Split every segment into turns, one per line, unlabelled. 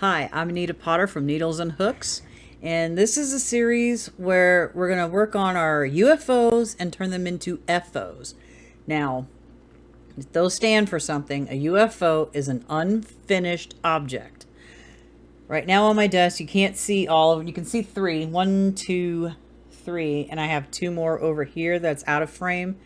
Hi, I'm Anita Potter from Needles and Hooks, and this is a series where we're going to work on our UFOs and turn them into FOs. Now, those stand for something. A UFO is an unfinished object. Right now on my desk, you can't see all of them. You can see three. One, two, three, and I have two more over here that's out of frame.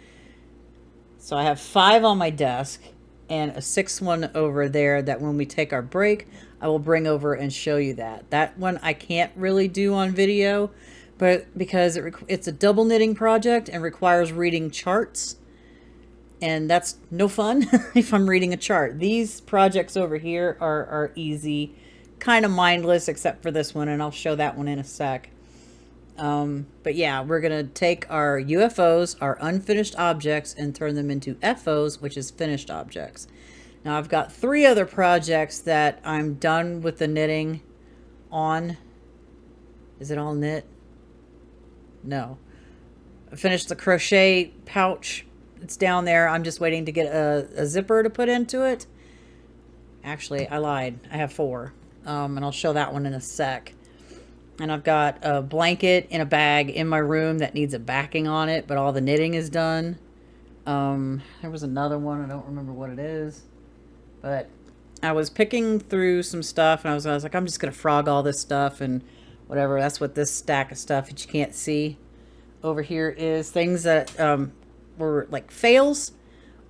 So I have five on my desk and a sixth one over there that when we take our break, I will bring over and show you that. That one I can't really do on video, but because it's a double knitting project and requires reading charts, and that's no fun if I'm reading a chart. These projects over here are easy, kind of mindless except for this one, and I'll show that one in a sec. But yeah, we're going to take our UFOs, our unfinished objects, and turn them into FOs, which is finished objects. Now I've got three other projects that I'm done with the knitting on. Is it all knit? No. I finished the crochet pouch. It's down there. I'm just waiting to get a zipper to put into it. Actually, I lied. I have four. And I'll show that one in a sec. And I've got a blanket in a bag in my room that needs a backing on it, but all the knitting is done. There was another one. I don't remember what it is. But I was picking through some stuff, and I was like, I'm just going to frog all this stuff and whatever. That's what this stack of stuff that you can't see over here is. Things that were like fails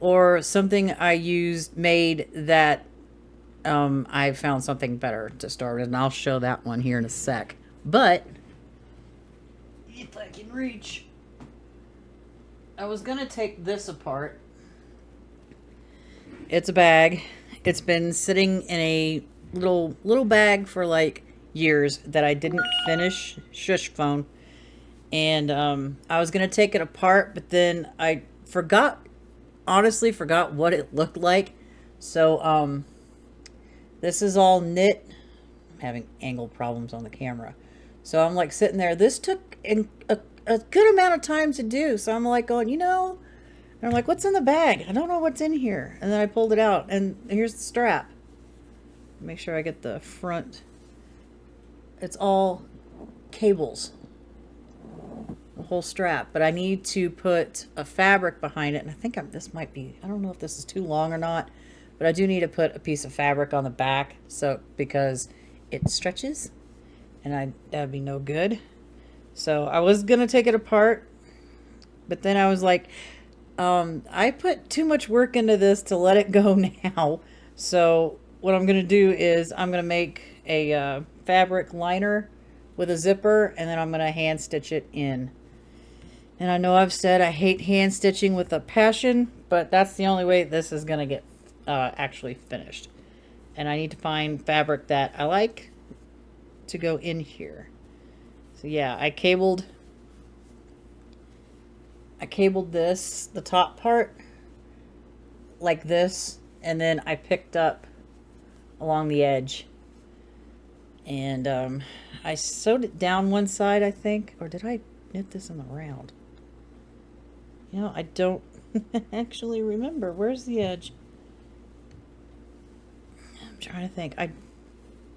or something I made that I found something better to start with, and I'll show that one here in a sec. But if I can reach, I was going to take this apart. It's a bag. It's been sitting in a little bag for like years that I didn't finish. Shush phone. And I was going to take it apart, but then I honestly forgot what it looked like. So this is all knit. I'm having angle problems on the camera. So I'm like sitting there. This took a good amount of time to do. So I'm like going, and I'm like, what's in the bag? I don't know what's in here. And then I pulled it out, and here's the strap. Make sure I get the front. It's all cables. The whole strap. But I need to put a fabric behind it. And I think this might be, I don't know if this is too long or not. But I do need to put a piece of fabric on the back because it stretches. And that'd be no good. So I was going to take it apart. But then I was like, I put too much work into this to let it go now. So what I'm going to do is I'm going to make a fabric liner with a zipper, and then I'm going to hand stitch it in. And I know I've said I hate hand stitching with a passion, but that's the only way this is going to get actually finished. And I need to find fabric that I like to go in here. So yeah, I cabled the top part like this, and then I picked up along the edge, and I sewed it down one side, I think, or did I knit this in the round? I don't actually remember. Where's the edge? I'm trying to think. I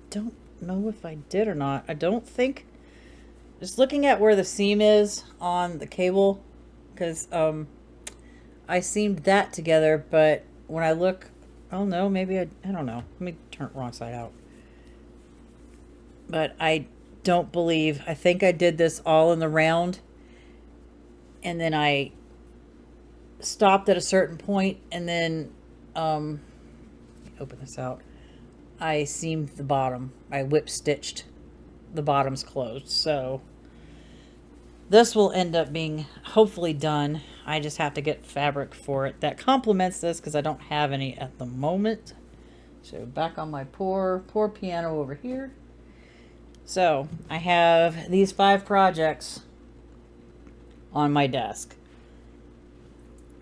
don't know if I did or not. I don't think. Just looking at where the seam is on the cable, because I seamed that together, but when I look, oh no, maybe I don't know. Let me turn it wrong side out. But I think I did this all in the round, and then I stopped at a certain point, and then open this out. I seamed the bottom. I whip stitched the bottoms closed. So this will end up being hopefully done. I just have to get fabric for it that complements this because I don't have any at the moment. So back on my poor piano over here. So I have these 5 projects on my desk.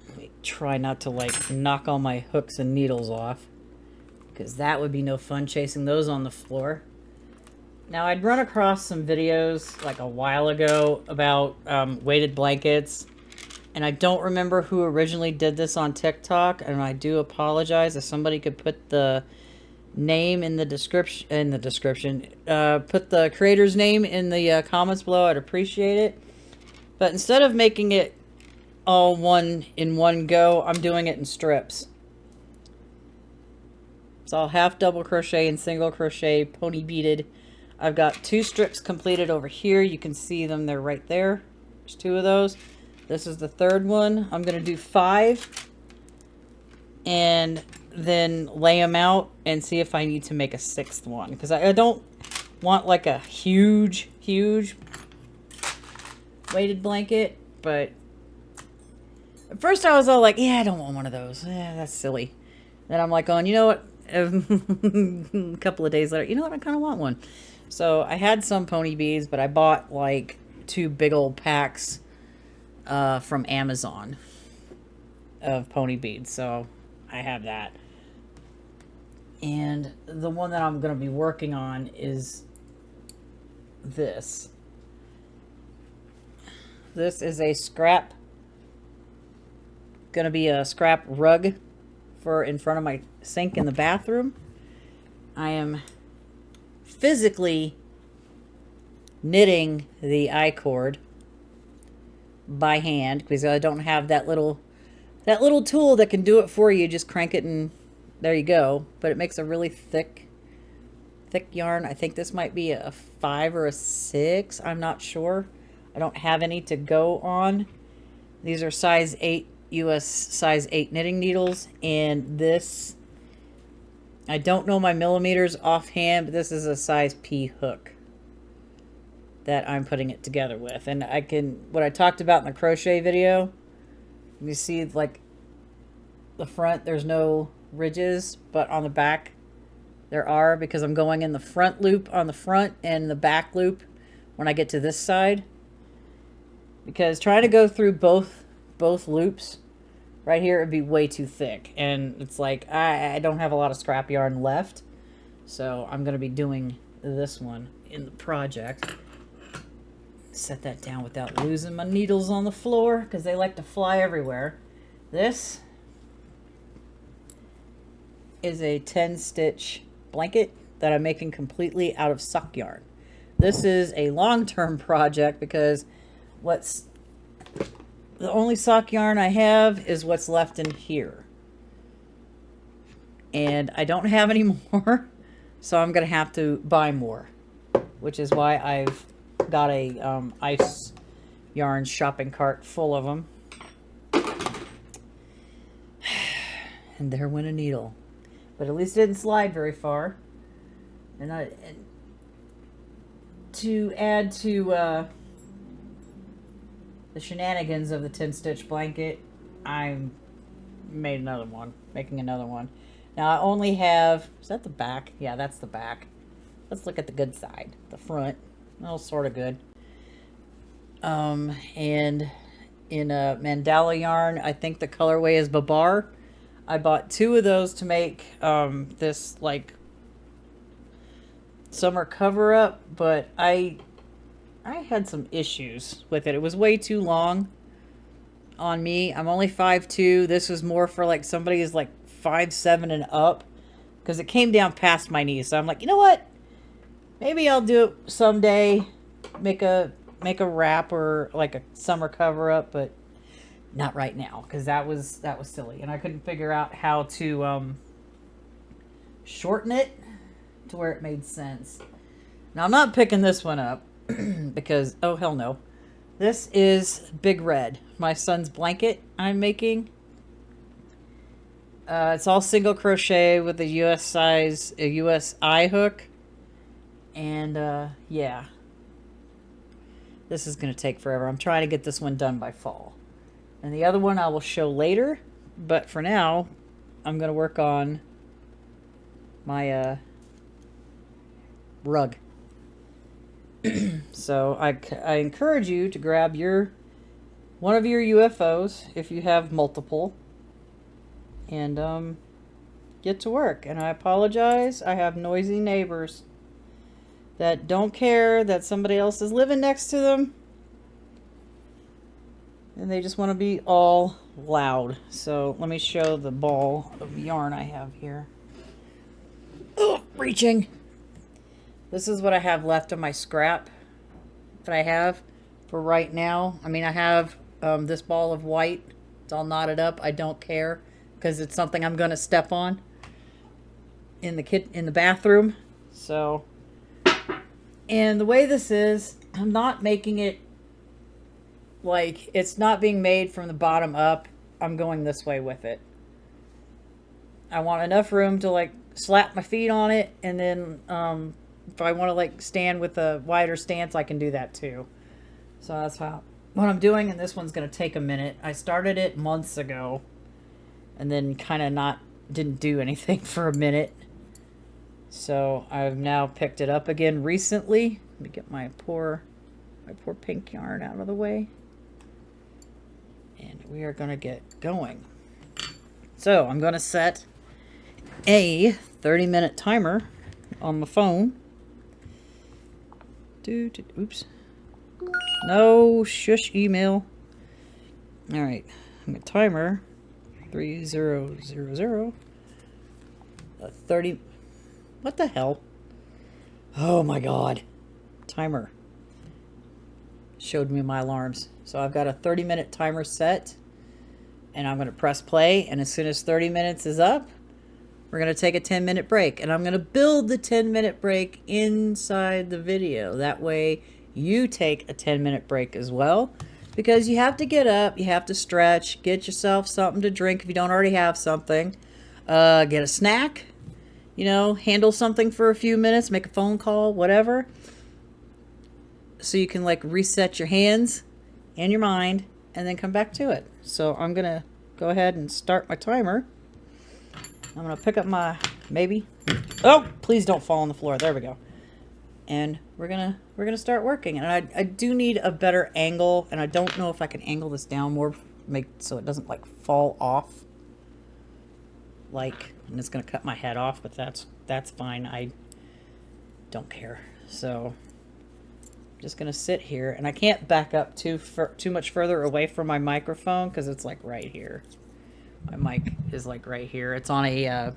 Let me try not to like knock all my hooks and needles off, because that would be no fun chasing those on the floor. Now, I'd run across some videos like a while ago about weighted blankets, and I don't remember who originally did this on TikTok, and I do apologize if somebody could put the name in the description. Put the creator's name in the comments below. I'd appreciate it. But instead of making it all one in one go, I'm doing it in strips. So I'll half double crochet and single crochet pony beaded. I've got 2 strips completed over here. You can see them, they're right there. There's 2 of those. This is the 3rd one. I'm going to do 5 and then lay them out and see if I need to make a 6th one, because I don't want like a huge weighted blanket. But at first I was all like, yeah, I don't want one of those. That's silly. Then I'm like, you know what? A couple of days later, you know what? I kind of want one. So I had some pony beads, but I bought like 2 big old packs from Amazon of pony beads. So I have that. And the one that I'm going to be working on is this. This is a scrap, going to be a scrap rug for in front of my sink in the bathroom. I am physically knitting the I-cord by hand because I don't have that little tool that can do it for you. Just crank it and there you go. But it makes a really thick yarn. I think this might be a 5 or a 6. I'm not sure. I don't have any to go on. These are size 8, US size 8 knitting needles, and this, I don't know my millimeters offhand, but this is a size P hook that I'm putting it together with. And I can, what I talked about in the crochet video, you see like the front, there's no ridges, but on the back there are, because I'm going in the front loop on the front and the back loop when I get to this side. Because trying to go through both loops right here would be way too thick, and it's like I don't have a lot of scrap yarn left, so I'm going to be doing this one in the project. Set that down without losing my needles on the floor, because they like to fly everywhere. This is a 10-stitch blanket that I'm making completely out of sock yarn. This is a long-term project because the only sock yarn I have is what's left in here. And I don't have any more, so I'm going to have to buy more, which is why I've got a ice yarn shopping cart full of them. And there went a needle. But at least it didn't slide very far. And to add to the shenanigans of the 10-stitch blanket, I made another one, making another one. Now I only have, is that the back? Yeah, that's the back. Let's look at the good side, the front. Oh, sort of good. And in a mandala yarn, I think the colorway is Babar. I bought 2 of those to make this like summer cover up, but I had some issues with it. It was way too long on me. I'm only 5'2". This was more for like somebody who's like 5'7" and up, because it came down past my knees. So I'm like, you know what? Maybe I'll do it someday. Make a wrap or like a summer cover up, but not right now, because that was silly, and I couldn't figure out how to shorten it to where it made sense. Now I'm not picking this one up because, oh hell no, this is Big Red, my son's blanket I'm making. It's all single crochet with a US I hook, and yeah, this is gonna take forever. I'm trying to get this one done by fall. And the other one I will show later, but for now, I'm going to work on my rug. So I encourage you to grab one of your UFOs, if you have multiple, and get to work. And I apologize, I have noisy neighbors that don't care that somebody else is living next to them. And they just want to be all loud. So let me show the ball of yarn I have here. Oh, reaching. This is what I have left of my scrap that I have for right now. I mean, I have this ball of white. It's all knotted up. I don't care because it's something I'm going to step on in the bathroom. So, and the way this is, I'm not making it like it's not being made from the bottom up. I'm going this way with it. I want enough room to like slap my feet on it, and then if I want to like stand with a wider stance, I can do that too. So that's what I'm doing, and this one's going to take a minute. I started it months ago and then kind of didn't do anything for a minute. So I've now picked it up again recently. Let me get my poor pink yarn out of the way. And we are going to get going. So I'm going to set a 30-minute timer on my phone. Oops. No shush email. All right. I'm going to timer 3000. 30. What the hell? Oh my God. Timer showed me my alarms. So I've got a 30-minute timer set, and I'm going to press play. And as soon as 30 minutes is up, we're going to take a 10-minute break, and I'm going to build the 10-minute break inside the video. That way you take a 10-minute break as well, because you have to get up, you have to stretch, get yourself something to drink if you don't already have something, get a snack, you know, handle something for a few minutes, make a phone call, whatever, so you can like reset your hands and your mind and then come back to it. So I'm going to go ahead and start my timer. I'm going to pick up my, oh, please don't fall on the floor. There we go. And we're going to start working. And I do need a better angle, and I don't know if I can angle this down more, so it doesn't like fall off. Like, and it's going to cut my head off, but that's fine. I don't care. So I'm just going to sit here, and I can't back up too much further away from my microphone because it's like right here. My mic is like right here. It's on a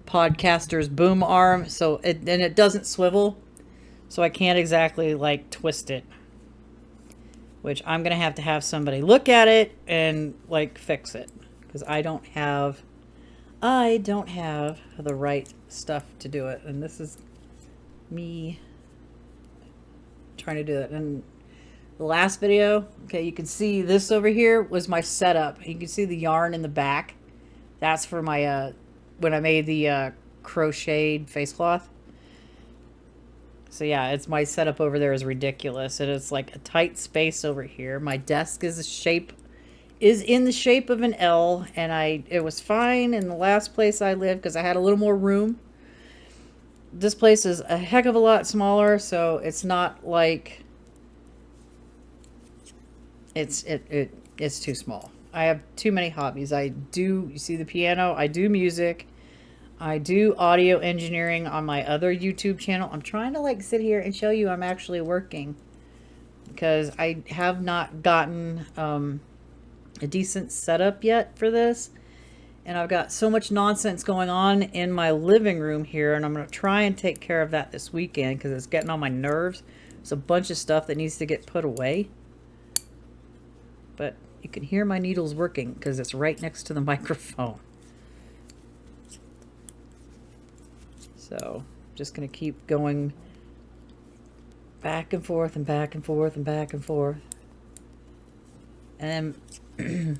podcaster's boom arm, so it doesn't swivel, so I can't exactly like twist it, which I'm gonna have to have somebody look at it and like fix it, because I don't have the right stuff to do it. And this is me trying to do it. And the last video, okay, you can see this over here was my setup. You can see the yarn in the back. That's for my, when I made the crocheted face cloth. So yeah, it's my setup over there is ridiculous. And it's like a tight space over here. My desk is in the shape of an L, and it was fine in the last place I lived because I had a little more room. This place is a heck of a lot smaller, so it's not like it's too small. I have too many hobbies. You see the piano, I do music, I do audio engineering on my other YouTube channel. I'm trying to like sit here and show you I'm actually working, because I have not gotten a decent setup yet for this. And I've got so much nonsense going on in my living room here, and I'm going to try and take care of that this weekend because it's getting on my nerves. There's a bunch of stuff that needs to get put away. But you can hear my needles working because it's right next to the microphone. So I'm just going to keep going back and forth and back and forth and back and forth. And then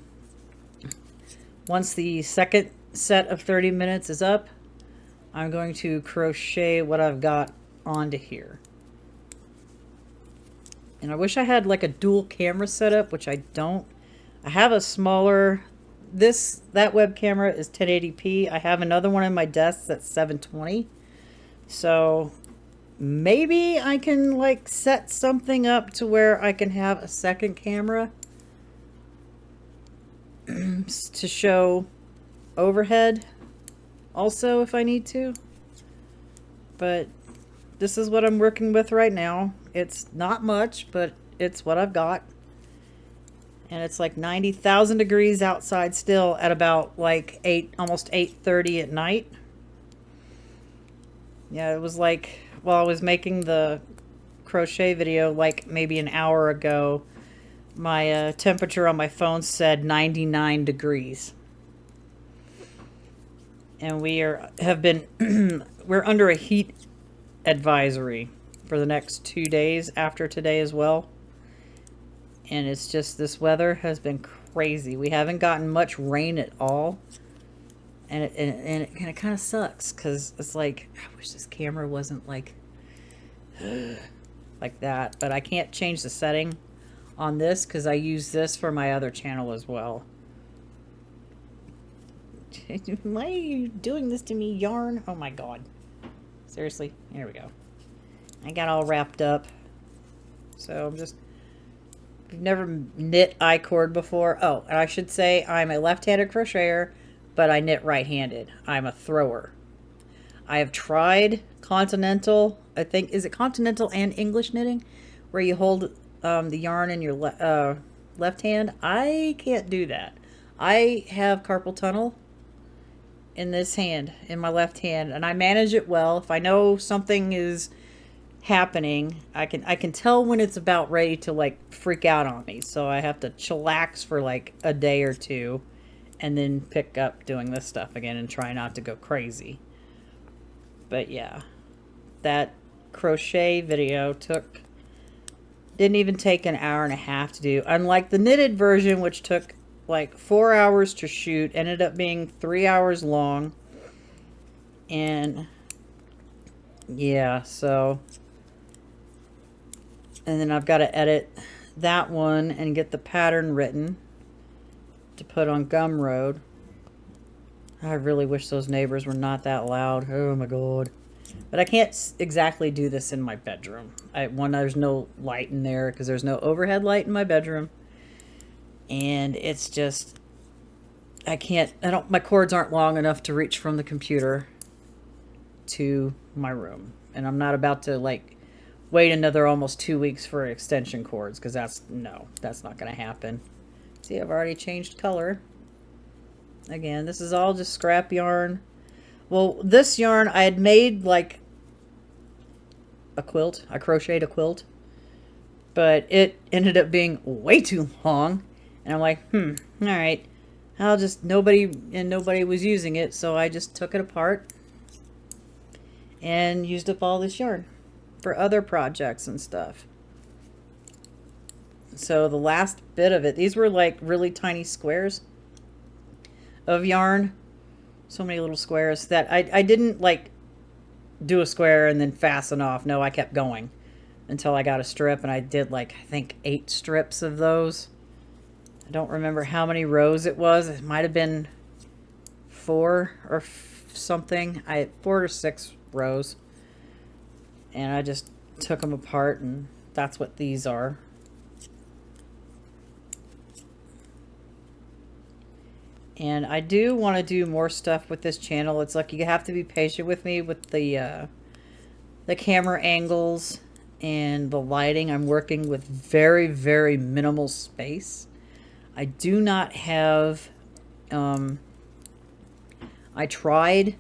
once the second set of 30 minutes is up, I'm going to crochet what I've got onto here. And I wish I had like a dual camera setup, which I don't. I have a smaller, that web camera is 1080p. I have another one on my desk that's 720. So maybe I can like set something up to where I can have a second camera to show overhead also if I need to. But this is what I'm working with right now. It's not much, but it's what I've got. And it's like 90,000 degrees outside still at about like almost 8:30 at night. Yeah, it was like, while I was making the crochet video like maybe an hour ago, my temperature on my phone said 99 degrees. And we're under a heat advisory for the next 2 days after today as well. And it's just, this weather has been crazy. We haven't gotten much rain at all. And it kind of sucks because it's like, I wish this camera wasn't like that. But I can't change the setting on this because I use this for my other channel as well. Why are you doing this to me, yarn? Oh my god. Seriously? Here we go. I got all wrapped up. So I'm just... If you've never knit I-cord before... Oh, and I should say I'm a left-handed crocheter, but I knit right-handed. I'm a thrower. I have tried continental... I think... Is it continental and English knitting? Where you hold the yarn in your left hand? I can't do that. I have carpal tunnel in this hand, in my left hand, and I manage it well. If I know something is happening, I can tell when it's about ready to like freak out on me. So I have to chillax for like a day or two and then pick up doing this stuff again and try not to go crazy. But yeah, that crochet video didn't even take an hour and a half to do, unlike the knitted version, which took like 4 hours to shoot, ended up being 3 hours long. And yeah, so, and then I've got to edit that one and get the pattern written to put on Gumroad. I really wish those neighbors were not that loud. Oh my god. But I can't exactly do this in my bedroom. There's no light in there because there's no overhead light in my bedroom. And it's just, my cords aren't long enough to reach from the computer to my room. And I'm not about to like wait another almost 2 weeks for extension cords because that's not going to happen. See, I've already changed color. Again, this is all just scrap yarn. Well, this yarn I had made like a quilt. I crocheted a quilt. But it ended up being way too long. And I'm like, all right, nobody was using it, so I just took it apart and used up all this yarn for other projects and stuff. So the last bit of it, these were like really tiny squares of yarn. So many little squares that I didn't like do a square and then fasten off. No, I kept going until I got a strip, and I did like, I think 8 strips of those. I don't remember how many rows it was. It might have been 4 or something. 4 or 6 rows. And I just took them apart, and that's what these are. And I do want to do more stuff with this channel. It's like you have to be patient with me with the camera angles and the lighting. I'm working with very, very minimal space. I do not have, I tried,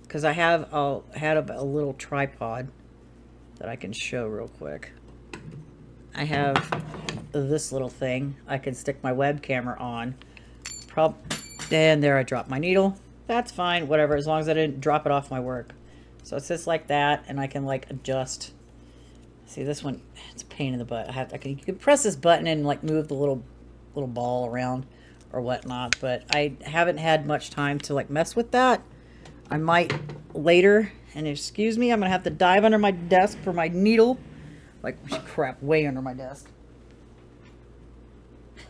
because I had a little tripod that I can show real quick. I have this little thing I can stick my web camera on. And there I dropped my needle. That's fine, whatever, as long as I didn't drop it off my work. So it sits like that, and I can like adjust. See, this one, it's a pain in the butt. You can press this button and like move the little ball around or whatnot, but I haven't had much time to like mess with that. I might later, and excuse me, I'm gonna have to dive under my desk for my needle. Like, crap, way under my desk.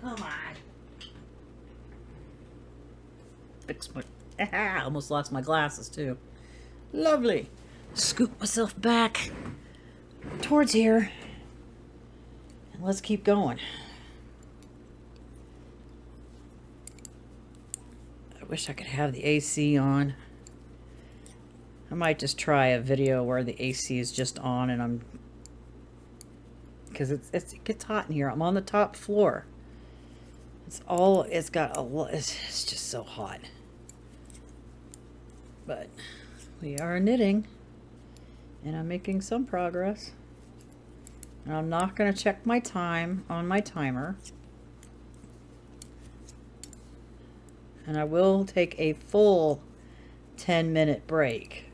Come on. Fix my... I almost lost my glasses too. Lovely. Scoop myself back towards here. And let's keep going. I wish I could have the AC on. I might just try a video where the AC is just on and I'm... Because it gets hot in here. I'm on the top floor. It's just so hot. But we are knitting. And I'm making some progress. And I'm not going to check my time on my timer. And I will take a full 10-minute break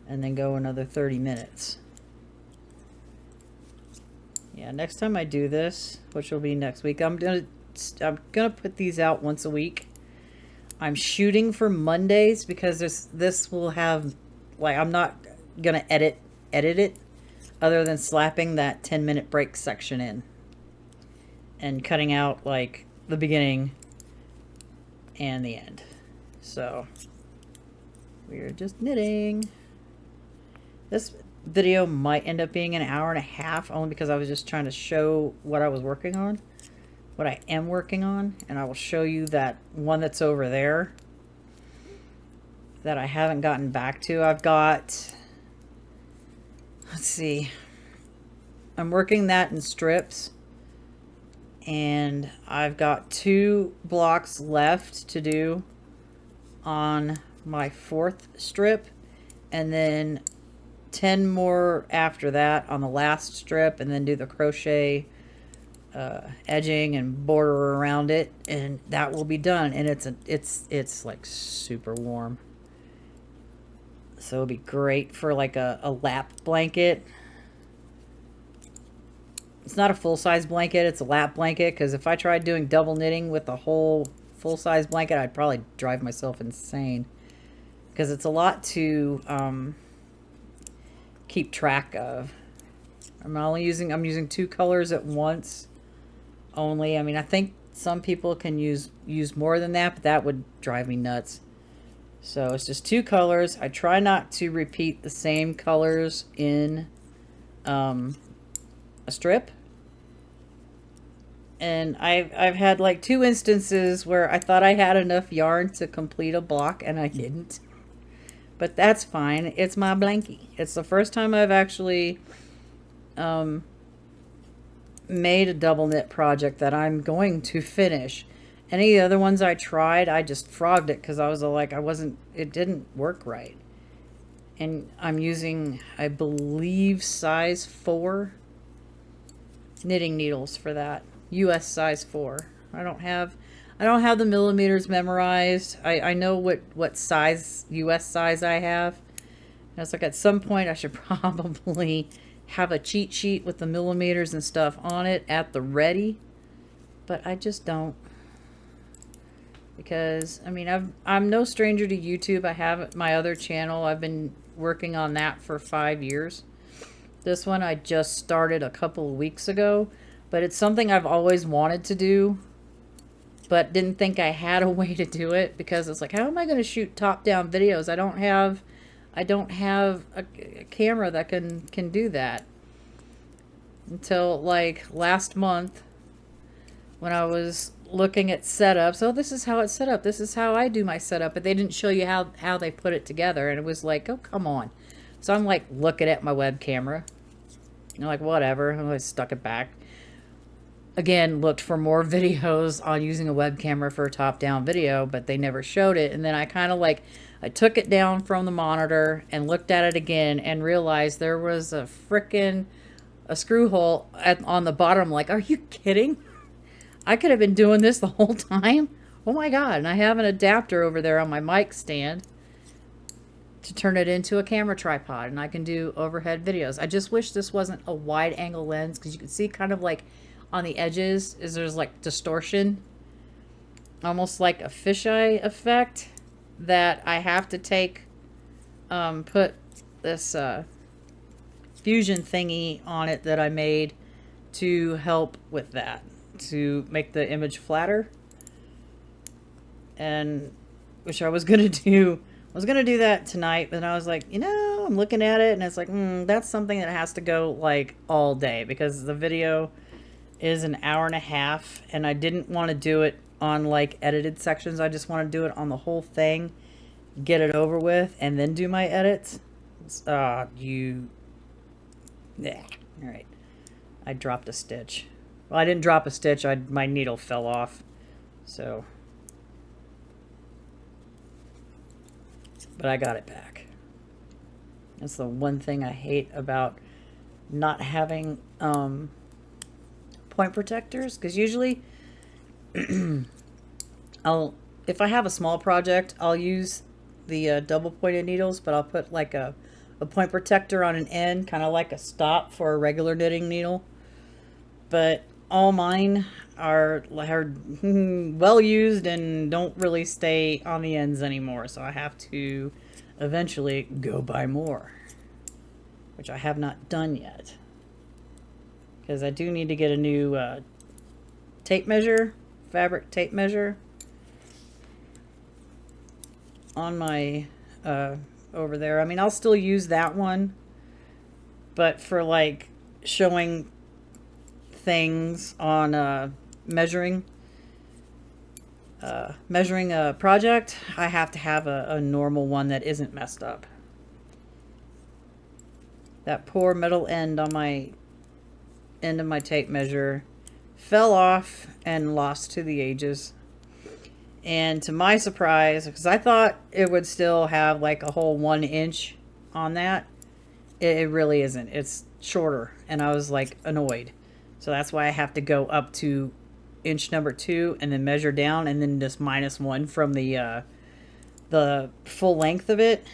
and then go another 30 minutes. Yeah, next time I do this, which will be next week, I'm gonna put these out once a week. I'm shooting for Mondays because this will have, like, I'm not gonna edit it other than slapping that 10-minute break section in and cutting out like the beginning and the end. So we're just knitting. This video might end up being an hour and a half only because I was just trying to show what I was working on, what I am working on, and I will show you that one that's over there that I haven't gotten back to. I've got, let's see, I'm working that in strips, and I've got 2 blocks left to do on my 4th strip, and then 10 more after that on the last strip, and then do the crochet edging and border around it, and that will be done. And it's like super warm, so it'll be great for like a lap blanket. It's not a full-size blanket, it's a lap blanket, because if I tried doing double knitting with a whole full-size blanket, I'd probably drive myself insane, because it's a lot to keep track of. I'm using 2 colors at once only. I mean, I think some people can use more than that, but that would drive me nuts. So it's just 2 colors. I try not to repeat the same colors in a strip. And I've had like 2 instances where I thought I had enough yarn to complete a block and I didn't. But that's fine. It's my blankie. It's the first time I've actually made a double knit project that I'm going to finish. Any of the other ones I tried, I just frogged it because I was like, it didn't work right. And I'm using, I believe, size 4 knitting needles for that. US size 4. I don't have the millimeters memorized. I know what size, US size I have. And it's like at some point I should probably have a cheat sheet with the millimeters and stuff on it at the ready. But I just don't. Because, I mean, I'm no stranger to YouTube. I have my other channel. I've been working on that for 5 years. This one I just started a couple of weeks ago. But it's something I've always wanted to do, but didn't think I had a way to do it, because it's like, how am I going to shoot top-down videos? I don't have a camera that can do that. Until like last month when I was looking at setups. Oh, this is how it's set up. This is how I do my setup. But they didn't show you how they put it together. And it was like, oh, come on. So I'm like looking at my web camera. And I'm like, whatever. And I stuck it back. Again, looked for more videos on using a web camera for a top-down video, but they never showed it. And then I kind of like, I took it down from the monitor and looked at it again and realized there was a screw hole on the bottom. Like, are you kidding? I could have been doing this the whole time. Oh my God. And I have an adapter over there on my mic stand to turn it into a camera tripod, and I can do overhead videos. I just wish this wasn't a wide angle lens, because you can see kind of like on the edges there's like distortion, almost like a fisheye effect, that I have to take put this fusion thingy on it that I made to help with that, to make the image flatter. And which I was gonna do that tonight, but I was like, I'm looking at it and it's like, that's something that has to go like all day, because the video is an hour and a half, and I didn't want to do it on like edited sections. I just want to do it on the whole thing, get it over with, and then do my edits. Yeah. All right. I dropped a stitch. Well, I didn't drop a stitch. My needle fell off. So, but I got it back. That's the one thing I hate about not having point protectors, because usually if I have a small project, I'll use the double pointed needles, but I'll put like a point protector on an end, kind of like a stop for a regular knitting needle. But all mine are well used and don't really stay on the ends anymore, so I have to eventually go buy more, which I have not done yet, because I do need to get a new tape measure, fabric tape measure on my over there. I mean, I'll still use that one, but for like showing things on measuring a project, I have to have a normal one that isn't messed up. That poor metal end on my end of my tape measure fell off and lost to the ages. And to my surprise, because I thought it would still have like a whole 1 inch on that, it really isn't. It's shorter, and I was like annoyed. So that's why I have to go up to inch number 2 and then measure down and then just -1 from the full length of it.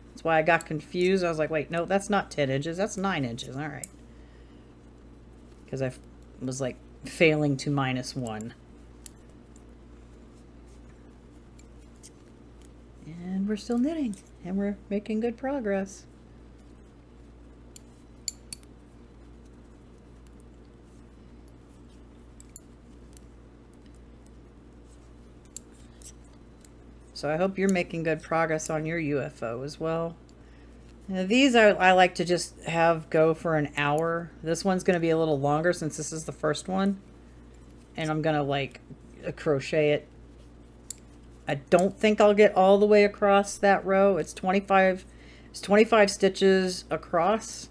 That's why I got confused. I was like, wait, no, that's not 10 inches. That's 9 inches. All right. Because I was like failing to -1. And we're still knitting, and we're making good progress. So I hope you're making good progress on your UFO as well. Now these I like to just have go for an hour. This one's going to be a little longer since this is the first one. And I'm going to like crochet it. I don't think I'll get all the way across that row. It's 25 stitches across.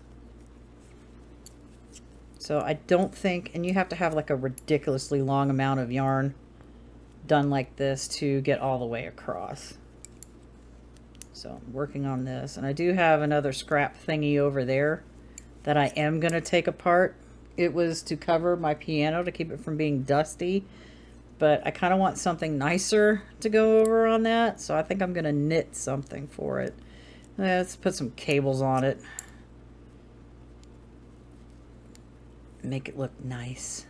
So I don't think, and you have to have like a ridiculously long amount of yarn done like this to get all the way across. So I'm working on this, and I do have another scrap thingy over there that I am going to take apart. It was to cover my piano to keep it from being dusty, but I kind of want something nicer to go over on that, so I think I'm going to knit something for it. Let's put some cables on it. Make it look nice.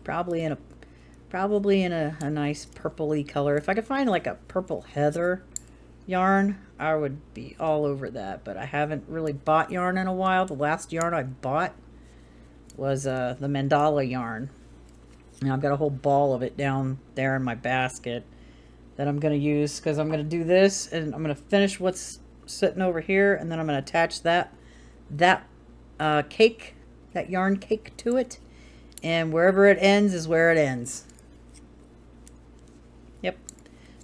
Probably in a nice purpley color. If I could find like a purple heather yarn, I would be all over that, but I haven't really bought yarn in a while. The last yarn I bought was the mandala yarn. And I've got a whole ball of it down there in my basket that I'm going to use, because I'm going to do this, and I'm going to finish what's sitting over here, and then I'm going to attach that cake, that yarn cake to it, and wherever it ends is where it ends. Yep.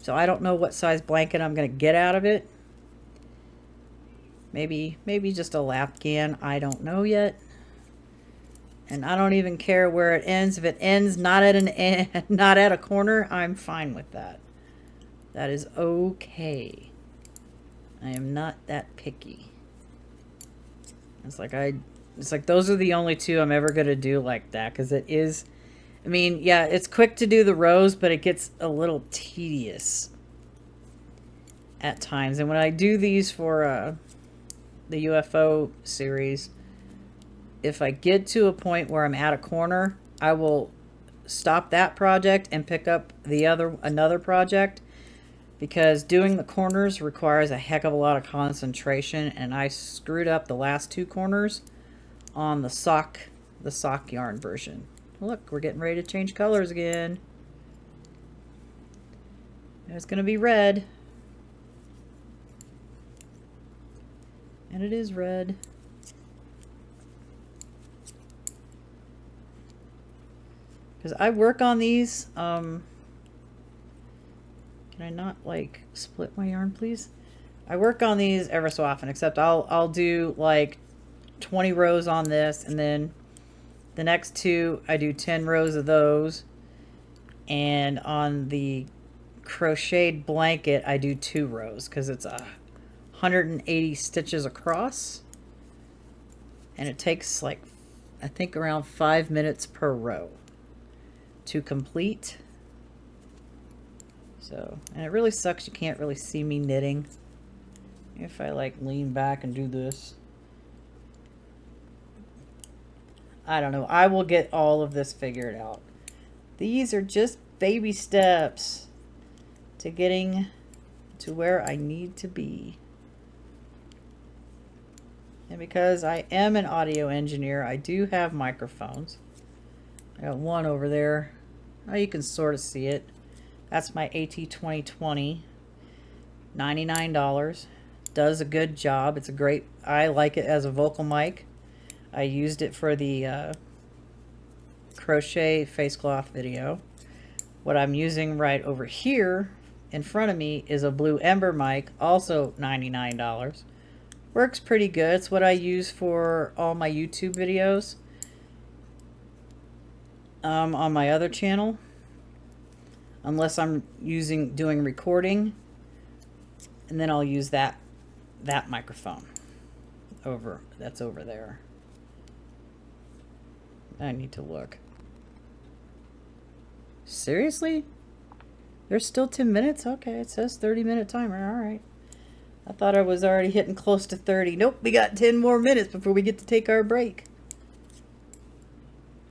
So I don't know what size blanket I'm going to get out of it. Maybe just a lapgan. I don't know yet. And I don't even care where it ends. If it ends not at an end, not at a corner, I'm fine with that. That is okay. I am not that picky. It's like those are the only two I'm ever going to do like that, because it is, I mean, yeah, it's quick to do the rows, but it gets a little tedious at times. And when I do these for the UFO series, if I get to a point where I'm at a corner, I will stop that project and pick up another project, because doing the corners requires a heck of a lot of concentration, and I screwed up the last 2 corners on the sock yarn version. Look, we're getting ready to change colors again. It's going to be red. And it is red. Because I work on these, can I not like split my yarn, please? I work on these ever so often, except I'll do like 20 rows on this, and then the next 2 I do 10 rows of those, and on the crocheted blanket I do 2 rows, because it's a 180 stitches across, and it takes like, I think, around 5 minutes per row to complete. So, and it really sucks you can't really see me knitting. If I like lean back and do this, I don't know. I will get all of this figured out. These are just baby steps to getting to where I need to be. And because I am an audio engineer, I do have microphones. I got one over there. Oh, you can sort of see it. That's my AT2020. $99. Does a good job. It's a great, I like it as a vocal mic. I used it for the crochet face cloth video. What I'm using right over here in front of me is a Blue Ember mic, also $99. Works pretty good. It's what I use for all my YouTube videos on my other channel, unless I'm doing recording, and then I'll use that microphone that's over there. I need to look. Seriously? There's still 10 minutes? Okay, it says 30-minute timer. All right. I thought I was already hitting close to 30. Nope, we got 10 more minutes before we get to take our break.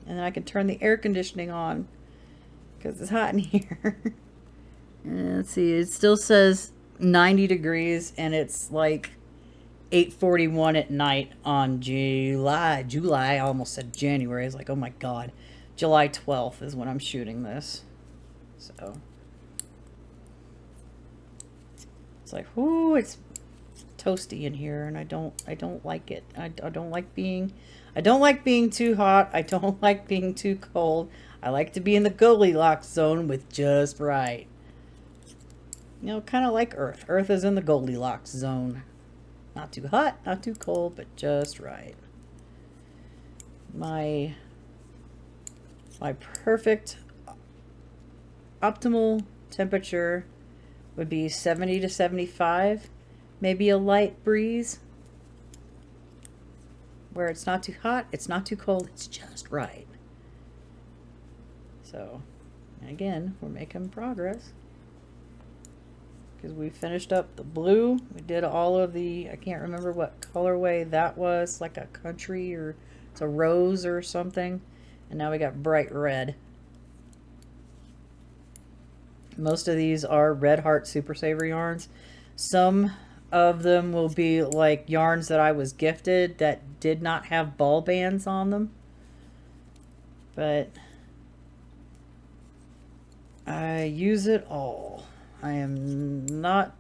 And then I can turn the air conditioning on because it's hot in here. And let's see, it still says 90 degrees and it's like 8:41 at night on July, I almost said January. It's like, oh my God. July 12th is when I'm shooting this. So it's like, whoo, it's toasty in here, and I don't like it. I don't like being too hot. I don't like being too cold. I like to be in the Goldilocks zone with just right. You know, kind of like Earth. Earth is in the Goldilocks zone. Not too hot, not too cold, but just right. My perfect optimal temperature would be 70 to 75, maybe a light breeze where it's not too hot, it's not too cold, it's just right. So again, we're making progress because we finished up the blue. We did all of the, I can't remember what colorway that was, like a country, or it's a rose or something. And now we got bright red. Most of these are Red Heart Super Saver yarns. Some of them will be like yarns that I was gifted that did not have ball bands on them. But I use it all. I am not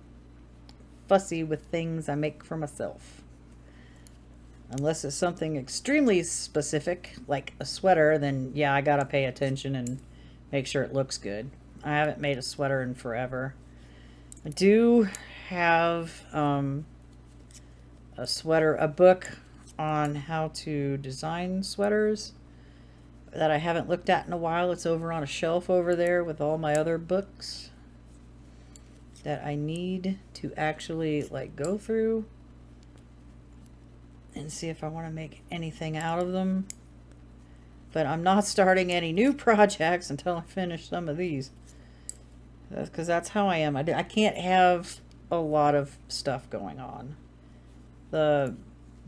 fussy with things I make for myself. Unless it's something extremely specific, like a sweater, then yeah, I gotta pay attention and make sure it looks good. I haven't made a sweater in forever. I do have a book on how to design sweaters that I haven't looked at in a while. It's over on a shelf over there with all my other books that I need to actually like go through and see if I want to make anything out of them. But I'm not starting any new projects until I finish some of these. Because that's how I am. I can't have a lot of stuff going on. The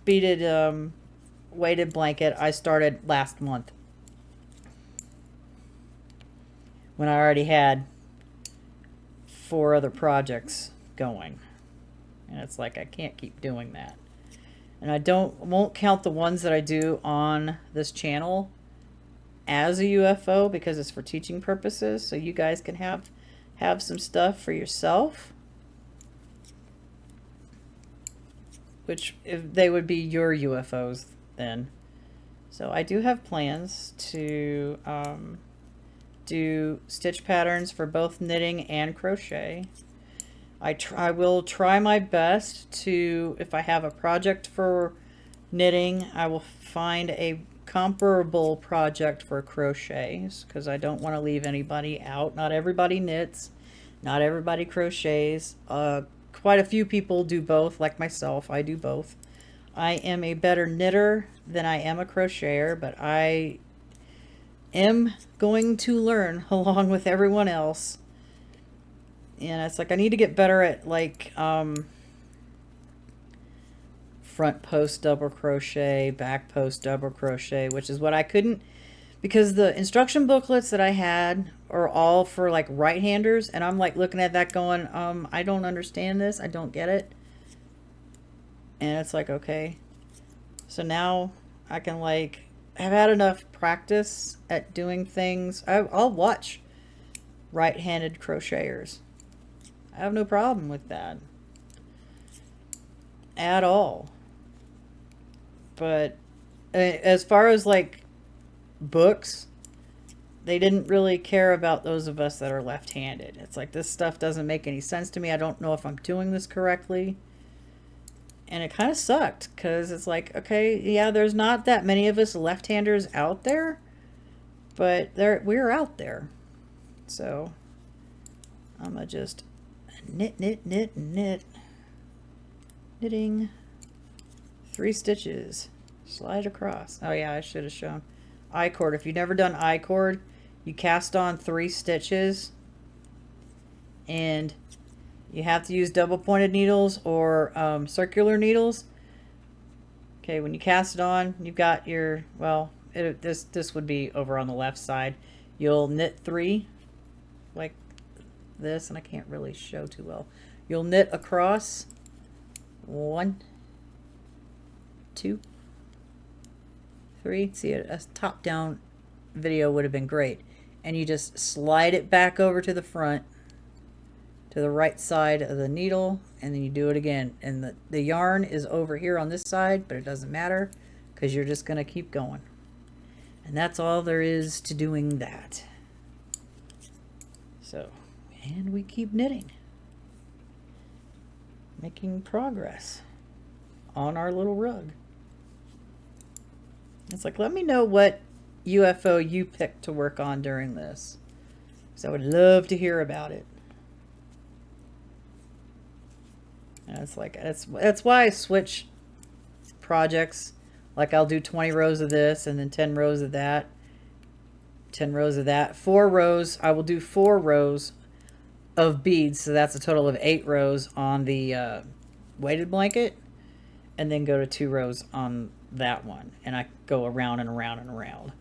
beaded weighted blanket I started last month, when I already had 4 other projects going. And it's like, I can't keep doing that. And I won't count the ones that I do on this channel as a UFO because it's for teaching purposes. So you guys can have some stuff for yourself, which if they would be your UFOs then. So I do have plans to do stitch patterns for both knitting and crochet. I will try my best to, if I have a project for knitting, I will find a comparable project for crochets, because I don't want to leave anybody out. Not everybody knits, not everybody crochets. quite a few people do both, like myself. I do both. I am a better knitter than I am a crocheter, but I am going to learn along with everyone else. And it's like I need to get better at like front post double crochet, back post double crochet, which is what I couldn't, because the instruction booklets that I had are all for like right-handers, and I'm like looking at that going, I don't understand this. I don't get it. And it's like, okay. So now I can like, I've had enough practice at doing things. I'll watch right-handed crocheters. I have no problem with that at all. But as far as like books, they didn't really care about those of us that are left-handed. It's like, this stuff doesn't make any sense to me. I don't know if I'm doing this correctly. And it kind of sucked, because it's like, okay, yeah, there's not that many of us left-handers out there, but we're out there. So I'm gonna just knit, knit, knit, knit. Knitting 3 stitches, slide across. Oh yeah, I should have shown I-cord. If you've never done I-cord, you cast on 3 stitches, and you have to use double pointed needles or circular needles. Okay, when you cast it on, you've got your, well, this would be over on the left side. You'll knit 3 like this, and I can't really show too well. You'll knit across 1, 2, 3. See, a top down video would have been great. And you just slide it back over to the front, to the right side of the needle, and then you do it again. And the yarn is over here on this side, but it doesn't matter, because you're just going to keep going. And that's all there is to doing that. So, and we keep knitting, making progress on our little rug. It's like, let me know what UFO you picked to work on during this, because I would love to hear about it. And it's like, that's why I switch projects. Like, I'll do 20 rows of this, and then 10 rows of that, 10 rows of that, 4 rows. I will do 4 rows of beads, so that's a total of 8 rows on the weighted blanket, and then go to 2 rows on that one, and I go around and around and around.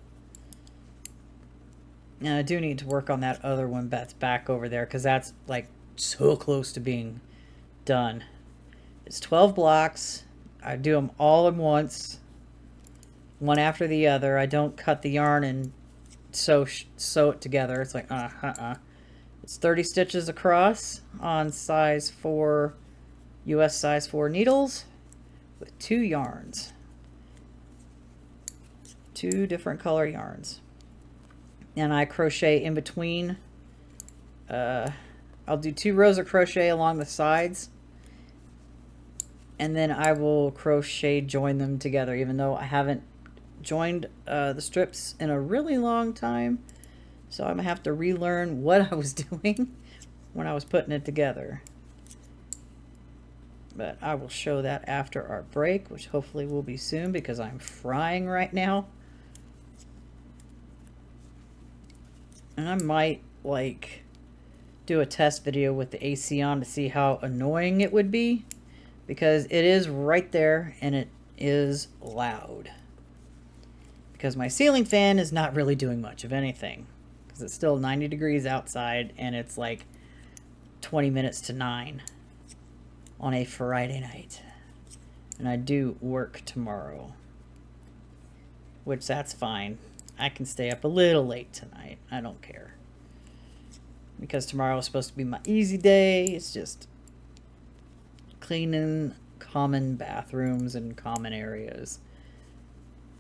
And I do need to work on that other one that's back over there, because that's like so close to being done. It's 12 blocks. I do them all at once, one after the other. I don't cut the yarn and sew it together. It's like It's 30 stitches across on size 4, US size 4 needles with 2 yarns, 2 different color yarns. And I crochet in between. I'll do 2 rows of crochet along the sides, and then I will crochet join them together, even though I haven't joined the strips in a really long time. So I'm gonna have to relearn what I was doing when I was putting it together. But I will show that after our break, which hopefully will be soon, because I'm frying right now. And I might like do a test video with the AC on to see how annoying it would be, because it is right there and it is loud. Because my ceiling fan is not really doing much of anything, because it's still 90 degrees outside and it's like 20 minutes to 9 on a Friday night. And I do work tomorrow, which that's fine. I can stay up a little late tonight. I don't care. Because tomorrow is supposed to be my easy day. It's just cleaning common bathrooms and common areas.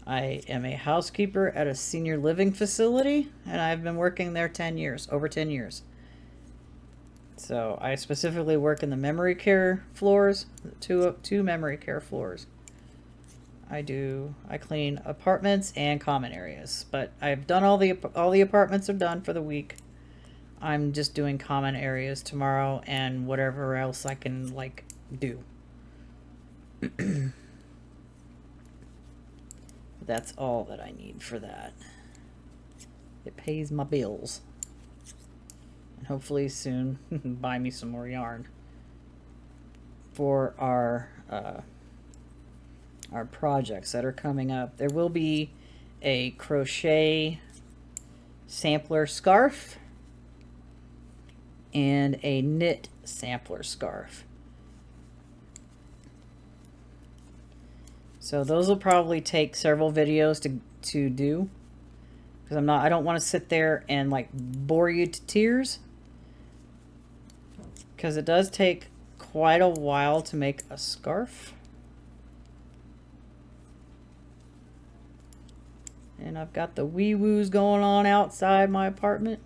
I am a housekeeper at a senior living facility, and I've been working there 10 years, over 10 years. So I specifically work in the memory care floors, two memory care floors. I clean apartments and common areas, but I've done all the apartments are done for the week. I'm just doing common areas tomorrow and whatever else I can, like, do. That's all that I need for that. It pays my bills. And hopefully soon buy me some more yarn for our projects that are coming up. There will be a crochet sampler scarf and a knit sampler scarf. So those will probably take several videos to do, because I don't want to sit there and like bore you to tears, because it does take quite a while to make a scarf. And I've got the wee woos going on outside my apartment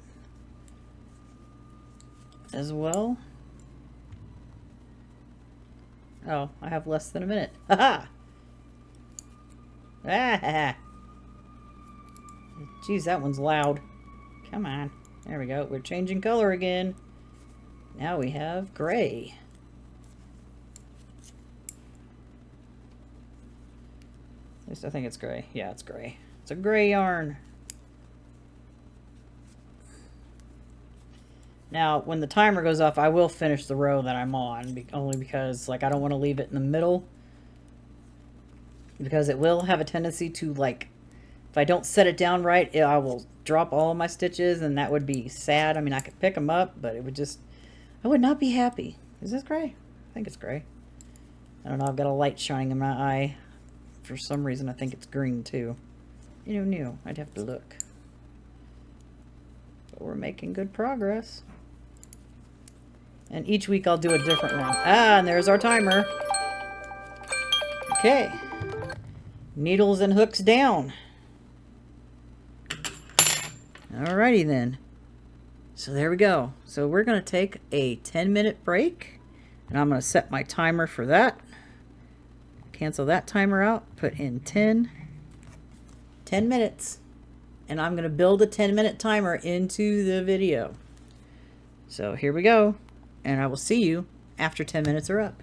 as well. Oh, I have less than a minute. Haha! Ah! Geez, that one's loud. Come on. There we go. We're changing color again. Now we have gray. At least I think it's gray. Yeah, it's gray. It's a gray yarn. Now, when the timer goes off, I will finish the row that I'm on, only because, like, I don't want to leave it in the middle, because it will have a tendency to, like, if I don't set it down right, I will drop all of my stitches, and that would be sad. I mean, I could pick them up, but it would just, I would not be happy. Is this gray? I think it's gray. I don't know. I've got a light shining in my eye. For some reason, I think it's green, too. You knew. I'd have to look. But we're making good progress. And each week I'll do a different one. Ah, and there's our timer. Okay. Needles and hooks down. Alrighty then. So there we go. So we're going to take a 10-minute break. And I'm going to set my timer for that. Cancel that timer out. Put in 10 minutes. And I'm going to build a 10-minute timer into the video. So here we go. And I will see you after 10 minutes are up.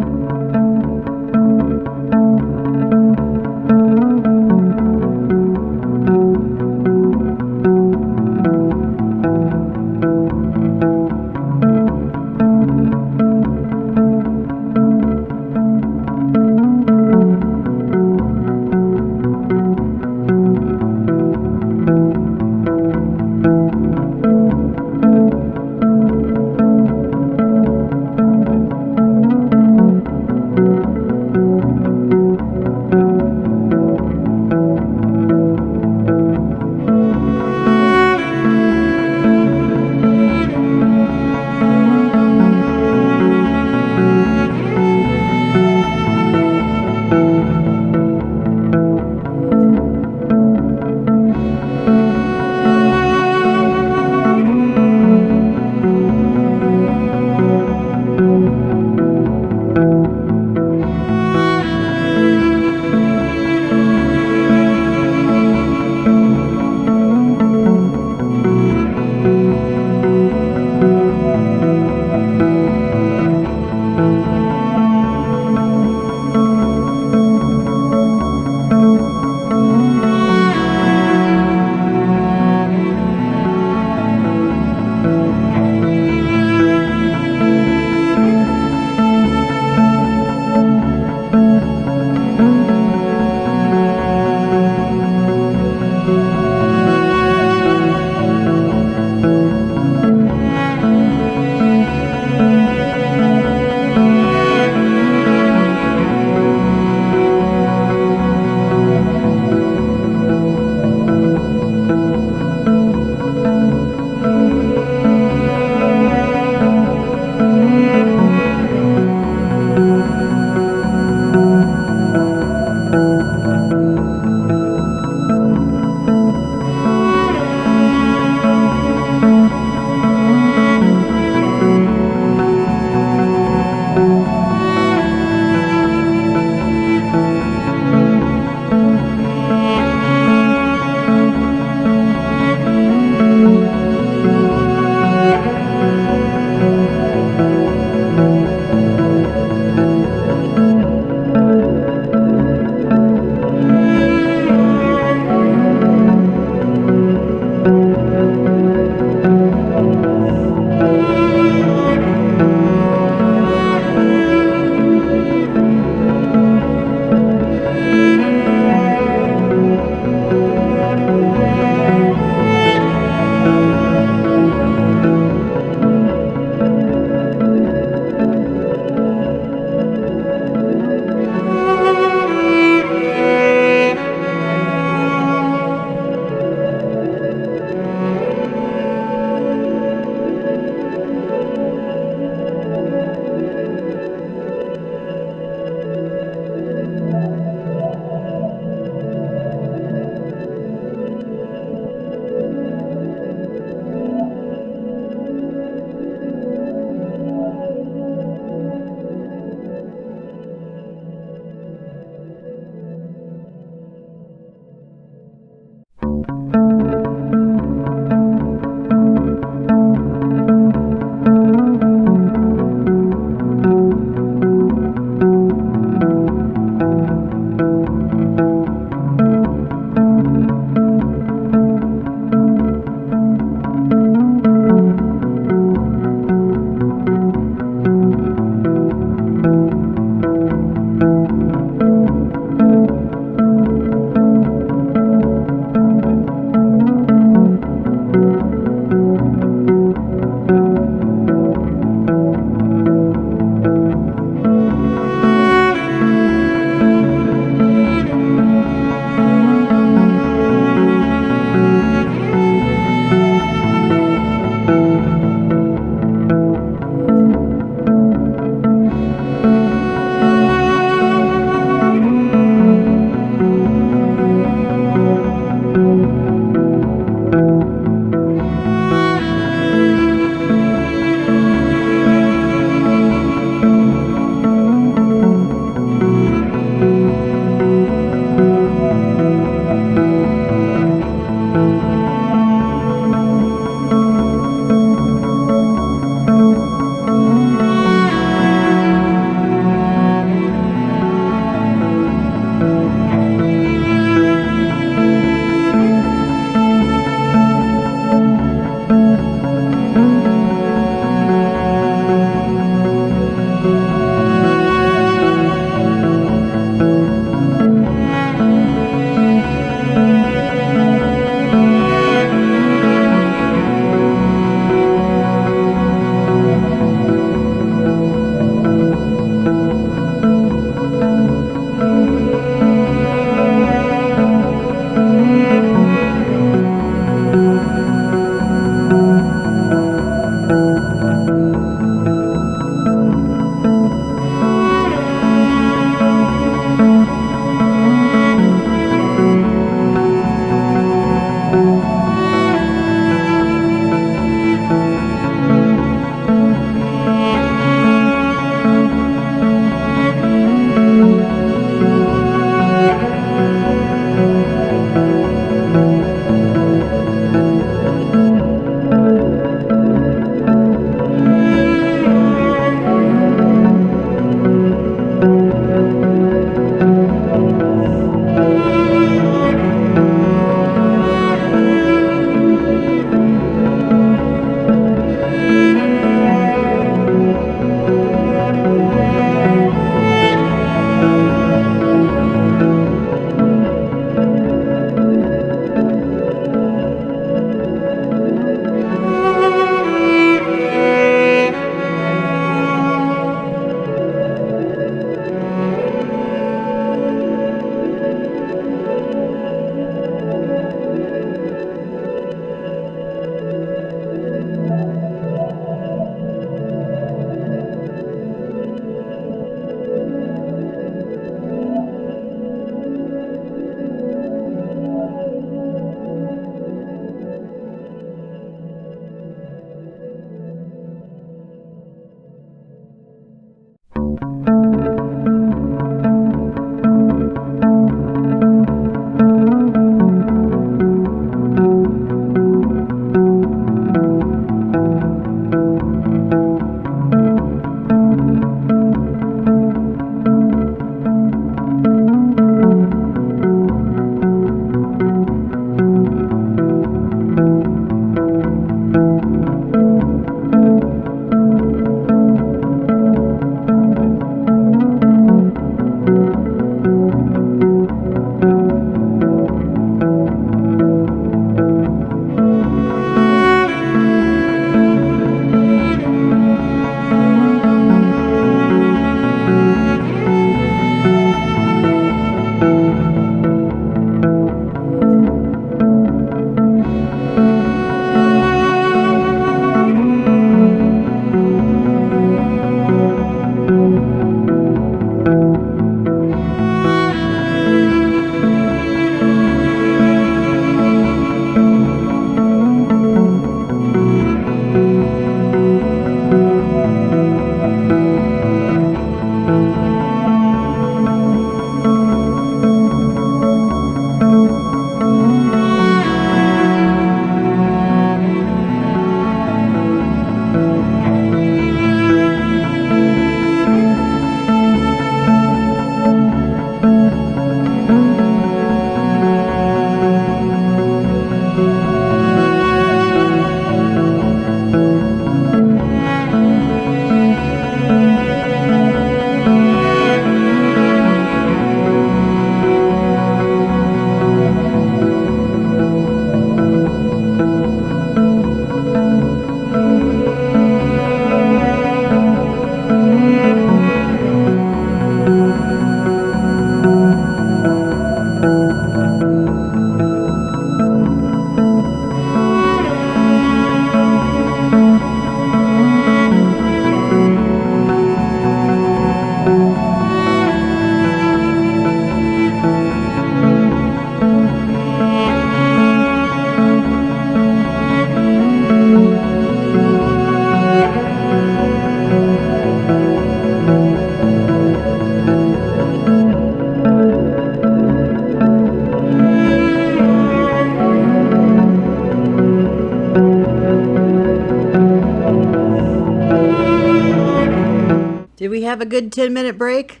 have a good 10-minute break?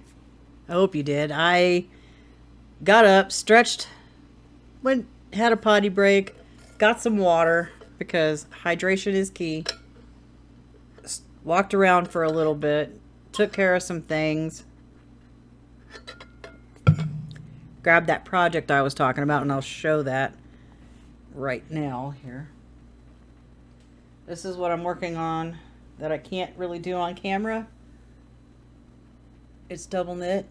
I hope you did. I got up, stretched, had a potty break, got some water because hydration is key. Walked around for a little bit, took care of some things. Grabbed that project I was talking about, and I'll show that right now here. This is what I'm working on that I can't really do on camera. It's double knit.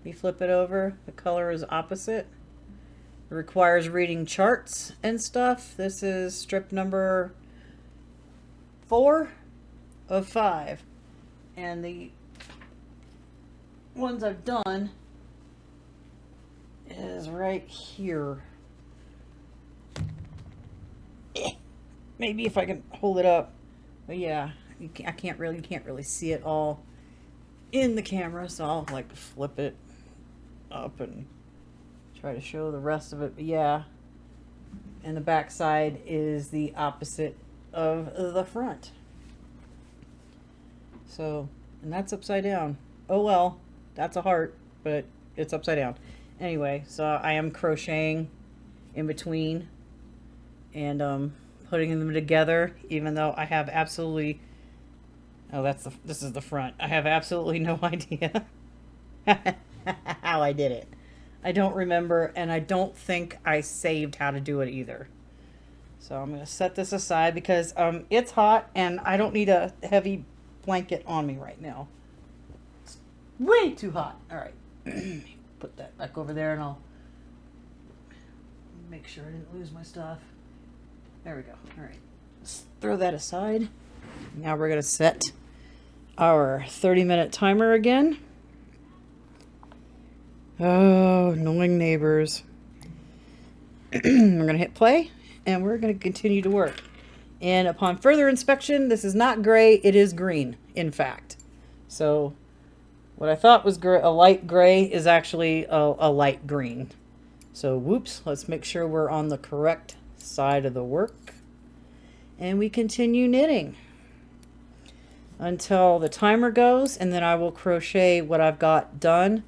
You flip it over, the color is opposite. It requires reading charts and stuff. This is strip number 4 of 5. And the ones I've done is right here. Maybe if I can hold it up. But yeah, you can't really see it all in the camera, so I'll like flip it up and try to show the rest of it. But yeah, and the back side is the opposite of the front. So, and that's upside down. Oh well, that's a heart, but it's upside down. Anyway, so I am crocheting in between and putting them together, even though I have absolutely, oh, this is the front. I have absolutely no idea how I did it. I don't remember, and I don't think I saved how to do it either. So I'm going to set this aside because it's hot and I don't need a heavy blanket on me right now. It's way too hot. All right. Put that back over there and I'll make sure I didn't lose my stuff. There we go. All right. Let's throw that aside. Now we're going to set our 30-minute timer again. Oh, annoying neighbors. We're going to hit play and we're going to continue to work. And upon further inspection, this is not gray, it is green, in fact. So what I thought was a light gray is actually a light green. So whoops, let's make sure we're on the correct side of the work. And we continue knitting until the timer goes, and then I will crochet what I've got done.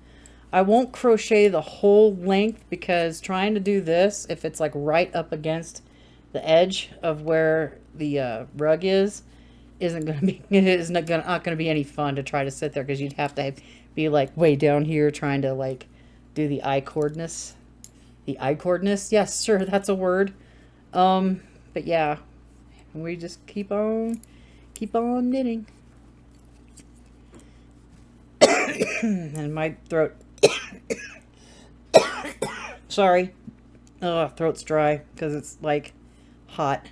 I won't crochet the whole length because trying to do this, if it's like right up against the edge of where the rug isn't going to be, it is not going to be any fun to try to sit there because you'd have to be like way down here trying to like do the I-cordness. The I-cordness? Yes, sure, that's a word. But yeah, we just keep on knitting. And my throat, sorry, throat's dry because it's like hot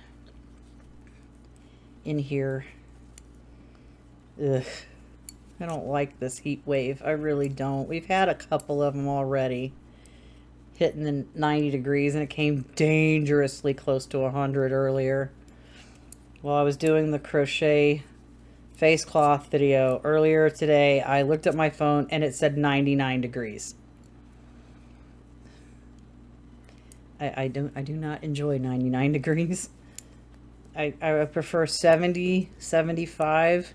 in here. Ugh. I don't like this heat wave. I really don't. We've had a couple of them already hitting the 90 degrees and it came dangerously close to 100 earlier. While I was doing the crochet face cloth video earlier today, I looked at my phone and it said 99 degrees. I do not enjoy 99 degrees. I prefer 70, 75.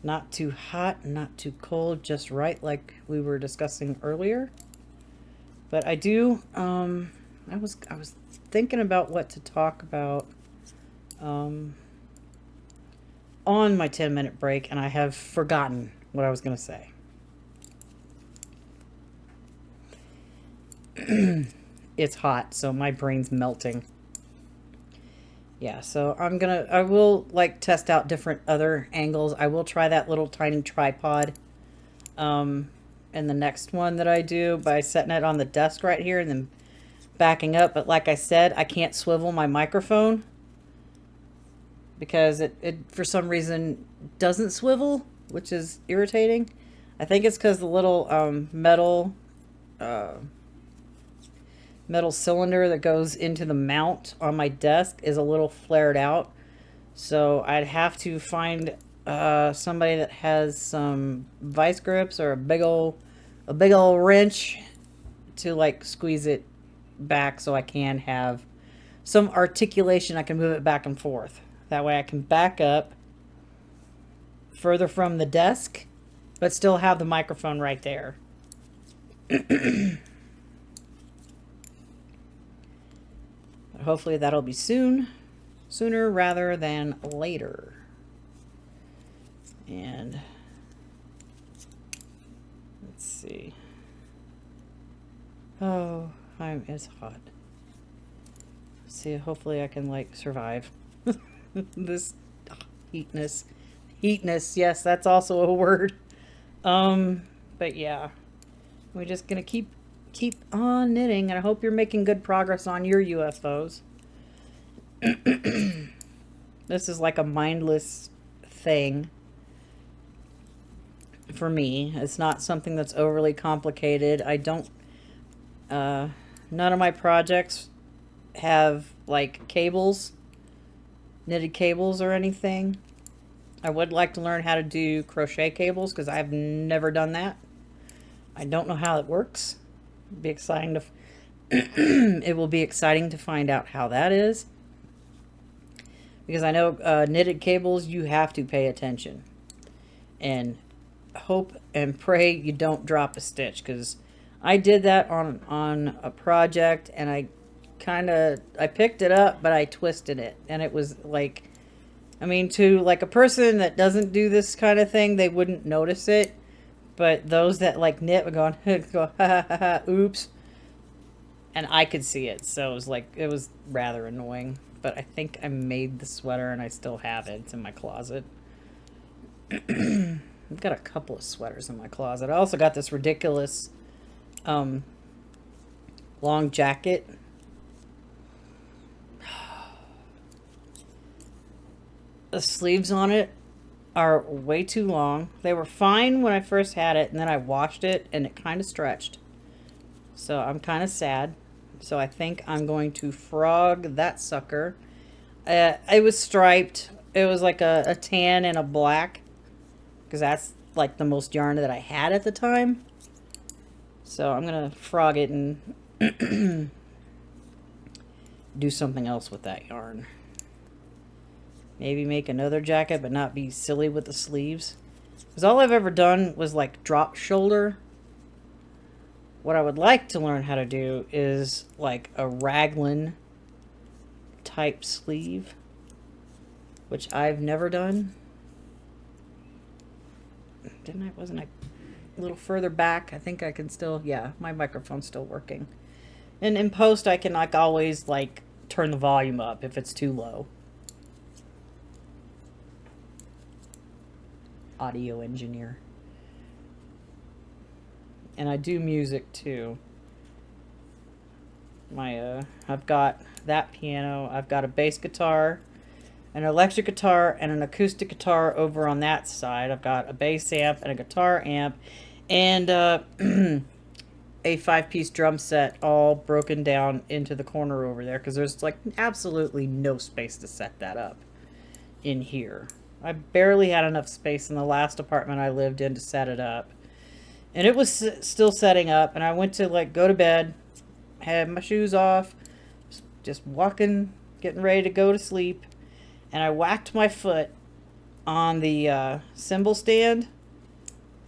Not too hot, not too cold, just right, like we were discussing earlier. But I do, I was thinking about what to talk about on my 10-minute break, and I have forgotten what I was going to say. It's hot, so my brain's melting. Yeah, so I will like test out different other angles. I will try that little tiny tripod in the next one that I do by setting it on the desk right here and then backing up. But like I said, I can't swivel my microphone because it for some reason doesn't swivel, which is irritating. I think it's because the little metal cylinder that goes into the mount on my desk is a little flared out. So I'd have to find somebody that has some vice grips or a big old wrench to like squeeze it back so I can have some articulation. I can move it back and forth. That way I can back up, further from the desk, but still have the microphone right there. Hopefully that'll be sooner rather than later. And let's see. Oh, it's hot. Let's see, hopefully I can like survive this heatness. Heatness, yes, that's also a word. But yeah, we're just gonna keep on knitting, and I hope you're making good progress on your UFOs. This is like a mindless thing for me. It's not something that's overly complicated. I don't, none of my projects have like cables, knitted cables or anything. I would like to learn how to do crochet cables because I've never done that. I don't know how it works. It'll be exciting to it will be exciting to find out how that is, because I know knitted cables, you have to pay attention and hope and pray you don't drop a stitch, because I did that on a project, and I picked it up, but I twisted it, and it was like, I mean, to like a person that doesn't do this kind of thing, they wouldn't notice it, but those that like knit would go, go ha ha ha, oops. And I could see it, so it was like, it was rather annoying. But I think I made the sweater, and I still have it. It's in my closet. I've got a couple of sweaters in my closet. I also got this ridiculous long jacket. The sleeves on it are way too long. They were fine when I first had it, and then I washed it, and it kind of stretched. So I'm kind of sad. So I think I'm going to frog that sucker. It was striped. It was like a tan and a black, because that's like the most yarn that I had at the time. So I'm going to frog it and do something else with that yarn. Maybe make another jacket, but not be silly with the sleeves. Because all I've ever done was like drop shoulder. What I would like to learn how to do is like a raglan type sleeve, which I've never done. Wasn't I a little further back? I think I can still, yeah, my microphone's still working. And in post, I can like always like turn the volume up if it's too low. Audio engineer. And I do music too. I've got that piano, I've got a bass guitar, an electric guitar, and an acoustic guitar over on that side. I've got a bass amp and a guitar amp, and a 5-piece drum set all broken down into the corner over there, because there's like absolutely no space to set that up in here. I barely had enough space in the last apartment I lived in to set it up. And it was still setting up, and I went to like go to bed, had my shoes off, just walking, getting ready to go to sleep, and I whacked my foot on the cymbal stand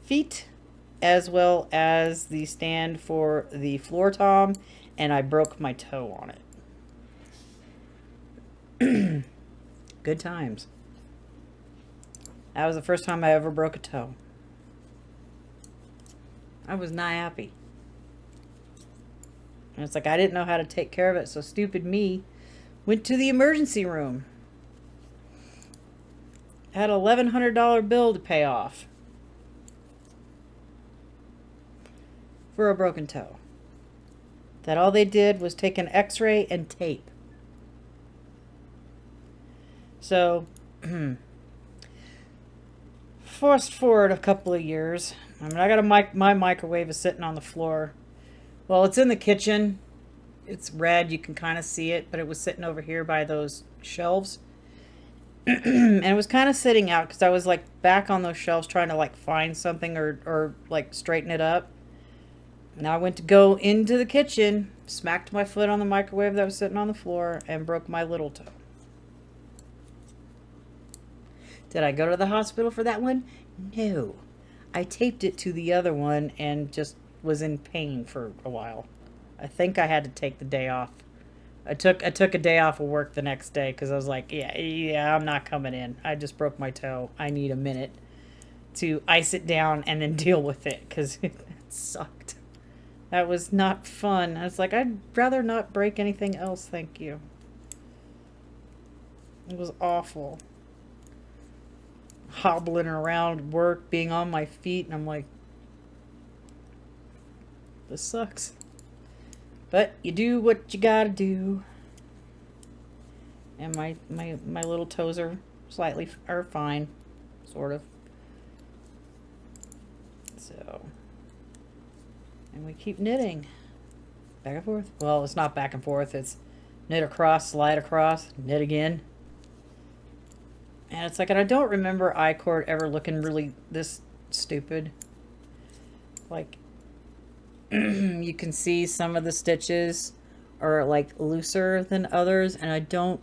feet, as well as the stand for the floor tom, and I broke my toe on it. Good times. That was the first time I ever broke a toe. I was not happy. And it's like, I didn't know how to take care of it, so stupid me went to the emergency room. I had an $1,100 bill to pay off for a broken toe. That all they did was take an x-ray and tape. So, fast forward a couple of years. I mean, I got my microwave is sitting on the floor. Well, it's in the kitchen. It's red. You can kind of see it, but it was sitting over here by those shelves. And it was kind of sitting out because I was like back on those shelves trying to like find something or like straighten it up. Now I went to go into the kitchen, smacked my foot on the microwave that was sitting on the floor, and broke my little toe. Did I go to the hospital for that one? No. I taped it to the other one and just was in pain for a while. I think I had to take the day off. I took a day off of work the next day because I was like, yeah, I'm not coming in. I just broke my toe. I need a minute to ice it down and then deal with it because it sucked. That was not fun. I was like, I'd rather not break anything else, thank you. It was awful. Hobbling around work, being on my feet, and I'm like, this sucks. But you do what you gotta do. And my little toes are fine, sort of. So, and we keep knitting back and forth. Well, it's not back and forth. It's knit across, slide across, knit again. And it's like, and I don't remember I-cord ever looking really this stupid. Like, you can see some of the stitches are like looser than others, and I don't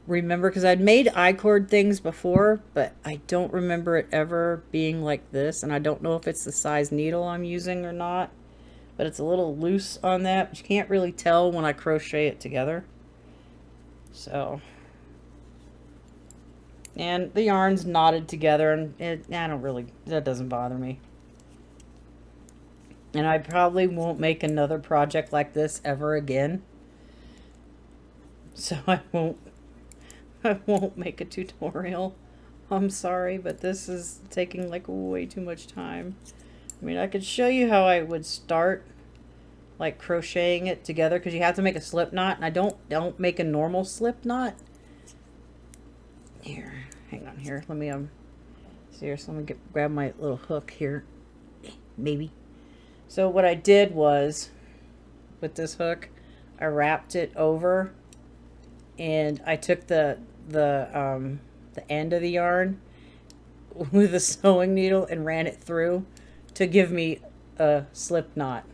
remember, because I'd made I-cord things before, but I don't remember it ever being like this, and I don't know if it's the size needle I'm using or not, but it's a little loose on that, but you can't really tell when I crochet it together. So, and the yarn's knotted together, and that doesn't bother me. And I probably won't make another project like this ever again. So I won't make a tutorial. I'm sorry, but this is taking like way too much time. I mean, I could show you how I would start like crocheting it together, because you have to make a slip knot, and I don't make a normal slip knot. Here, hang on here. Let me seriously, let me grab my little hook here. Maybe. So what I did was, with this hook, I wrapped it over, and I took the end of the yarn with a sewing needle and ran it through to give me a slip knot.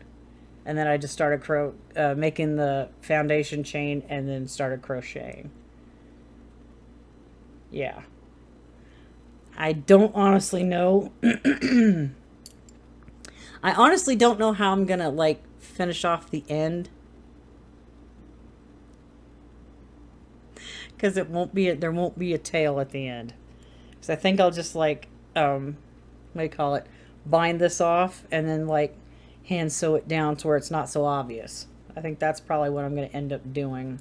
And then I just started making the foundation chain and then started crocheting. Yeah. I don't honestly know. I honestly don't know how I'm gonna like finish off the end, because there won't be a tail at the end. Because I think I'll just like what do you call it, bind this off and then like hand sew it down to where it's not so obvious. I think that's probably what I'm gonna end up doing,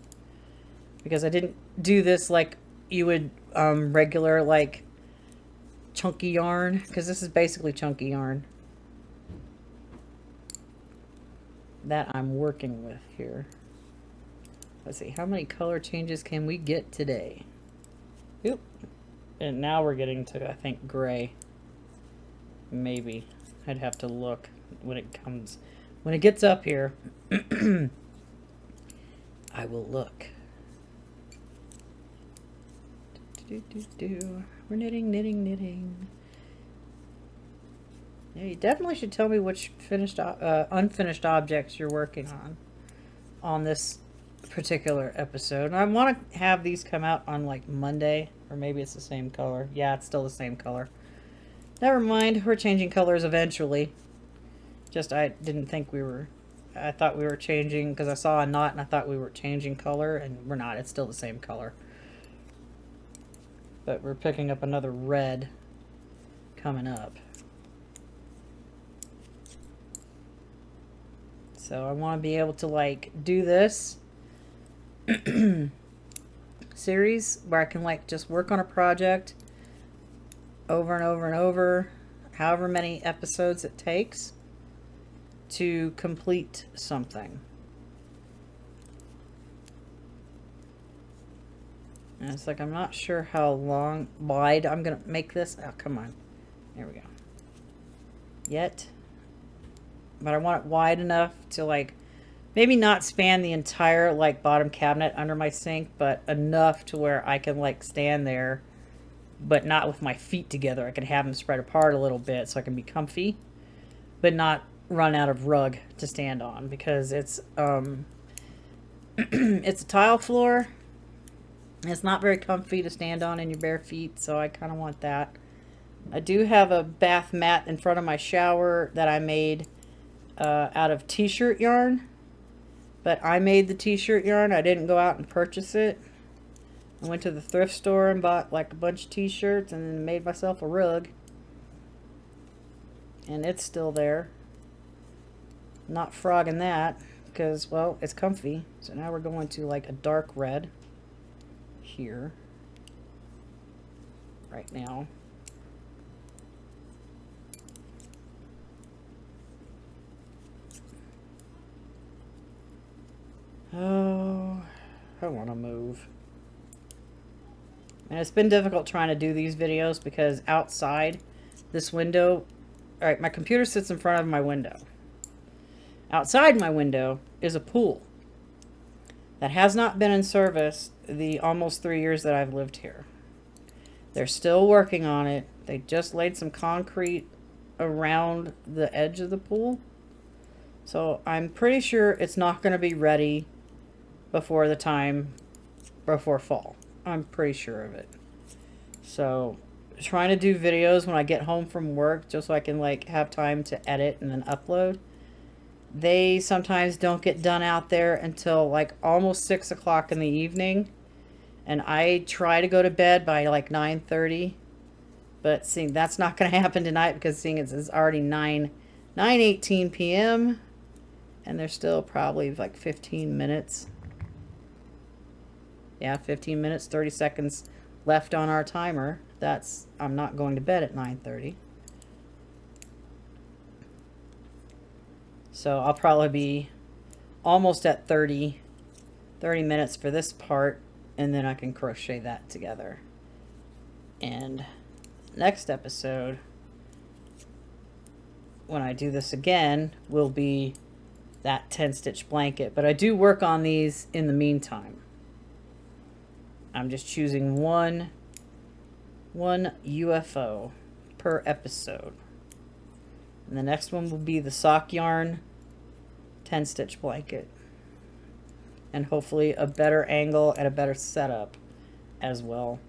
because I didn't do this like you would regular like chunky yarn, because this is basically chunky yarn that I'm working with here. Let's see, how many color changes can we get today? Oop. And now we're getting to, I think, gray. Maybe. I'd have to look when it gets up here. I will look. We're knitting. Yeah, you definitely should tell me which unfinished objects you're working on this particular episode. And I want to have these come out on like Monday, or maybe it's the same color. Yeah, it's still the same color. Never mind, we're changing colors eventually. Just I didn't think we were. I thought we were changing, because I saw a knot and I thought we were changing color, and we're not. It's still the same color. But we're picking up another red coming up. So I want to be able to like do this series where I can like just work on a project over and over and over, however many episodes it takes to complete something. And it's like, I'm not sure how wide I'm going to make this. Oh, come on. There we go. But I want it wide enough to like, maybe not span the entire like bottom cabinet under my sink, but enough to where I can like stand there, but not with my feet together. I can have them spread apart a little bit so I can be comfy, but not run out of rug to stand on, because it's it's a tile floor. It's not very comfy to stand on in your bare feet, so I kind of want that. I do have a bath mat in front of my shower that I made out of t-shirt yarn. But I made the t-shirt yarn. I didn't go out and purchase it. I went to the thrift store and bought like a bunch of t-shirts and then made myself a rug. And it's still there. Not frogging that because, well, it's comfy. So now we're going to like a dark red here right now. Oh, I want to move. And it's been difficult trying to do these videos because outside this window, all right, my computer sits in front of my window. Outside my window is a pool that has not been in service the almost 3 years that I've lived here. They're still working on it. They just laid some concrete around the edge of the pool. So I'm pretty sure it's not going to be ready before fall. I'm pretty sure of it. So trying to do videos when I get home from work just so I can like have time to edit and then upload. They sometimes don't get done out there until like almost 6 o'clock in the evening. And I try to go to bed by like 9:30. But seeing that's not going to happen tonight because seeing it's already 9:18 p.m. And there's still probably like 15 minutes. Yeah, 15 minutes, 30 seconds left on our timer. I'm not going to bed at 9:30. So I'll probably be almost at 30 minutes for this part, and then I can crochet that together. And next episode, when I do this again, will be that 10-stitch blanket. But I do work on these in the meantime. I'm just choosing one UFO per episode. And the next one will be the sock yarn 10-stitch blanket. And hopefully a better angle and a better setup as well.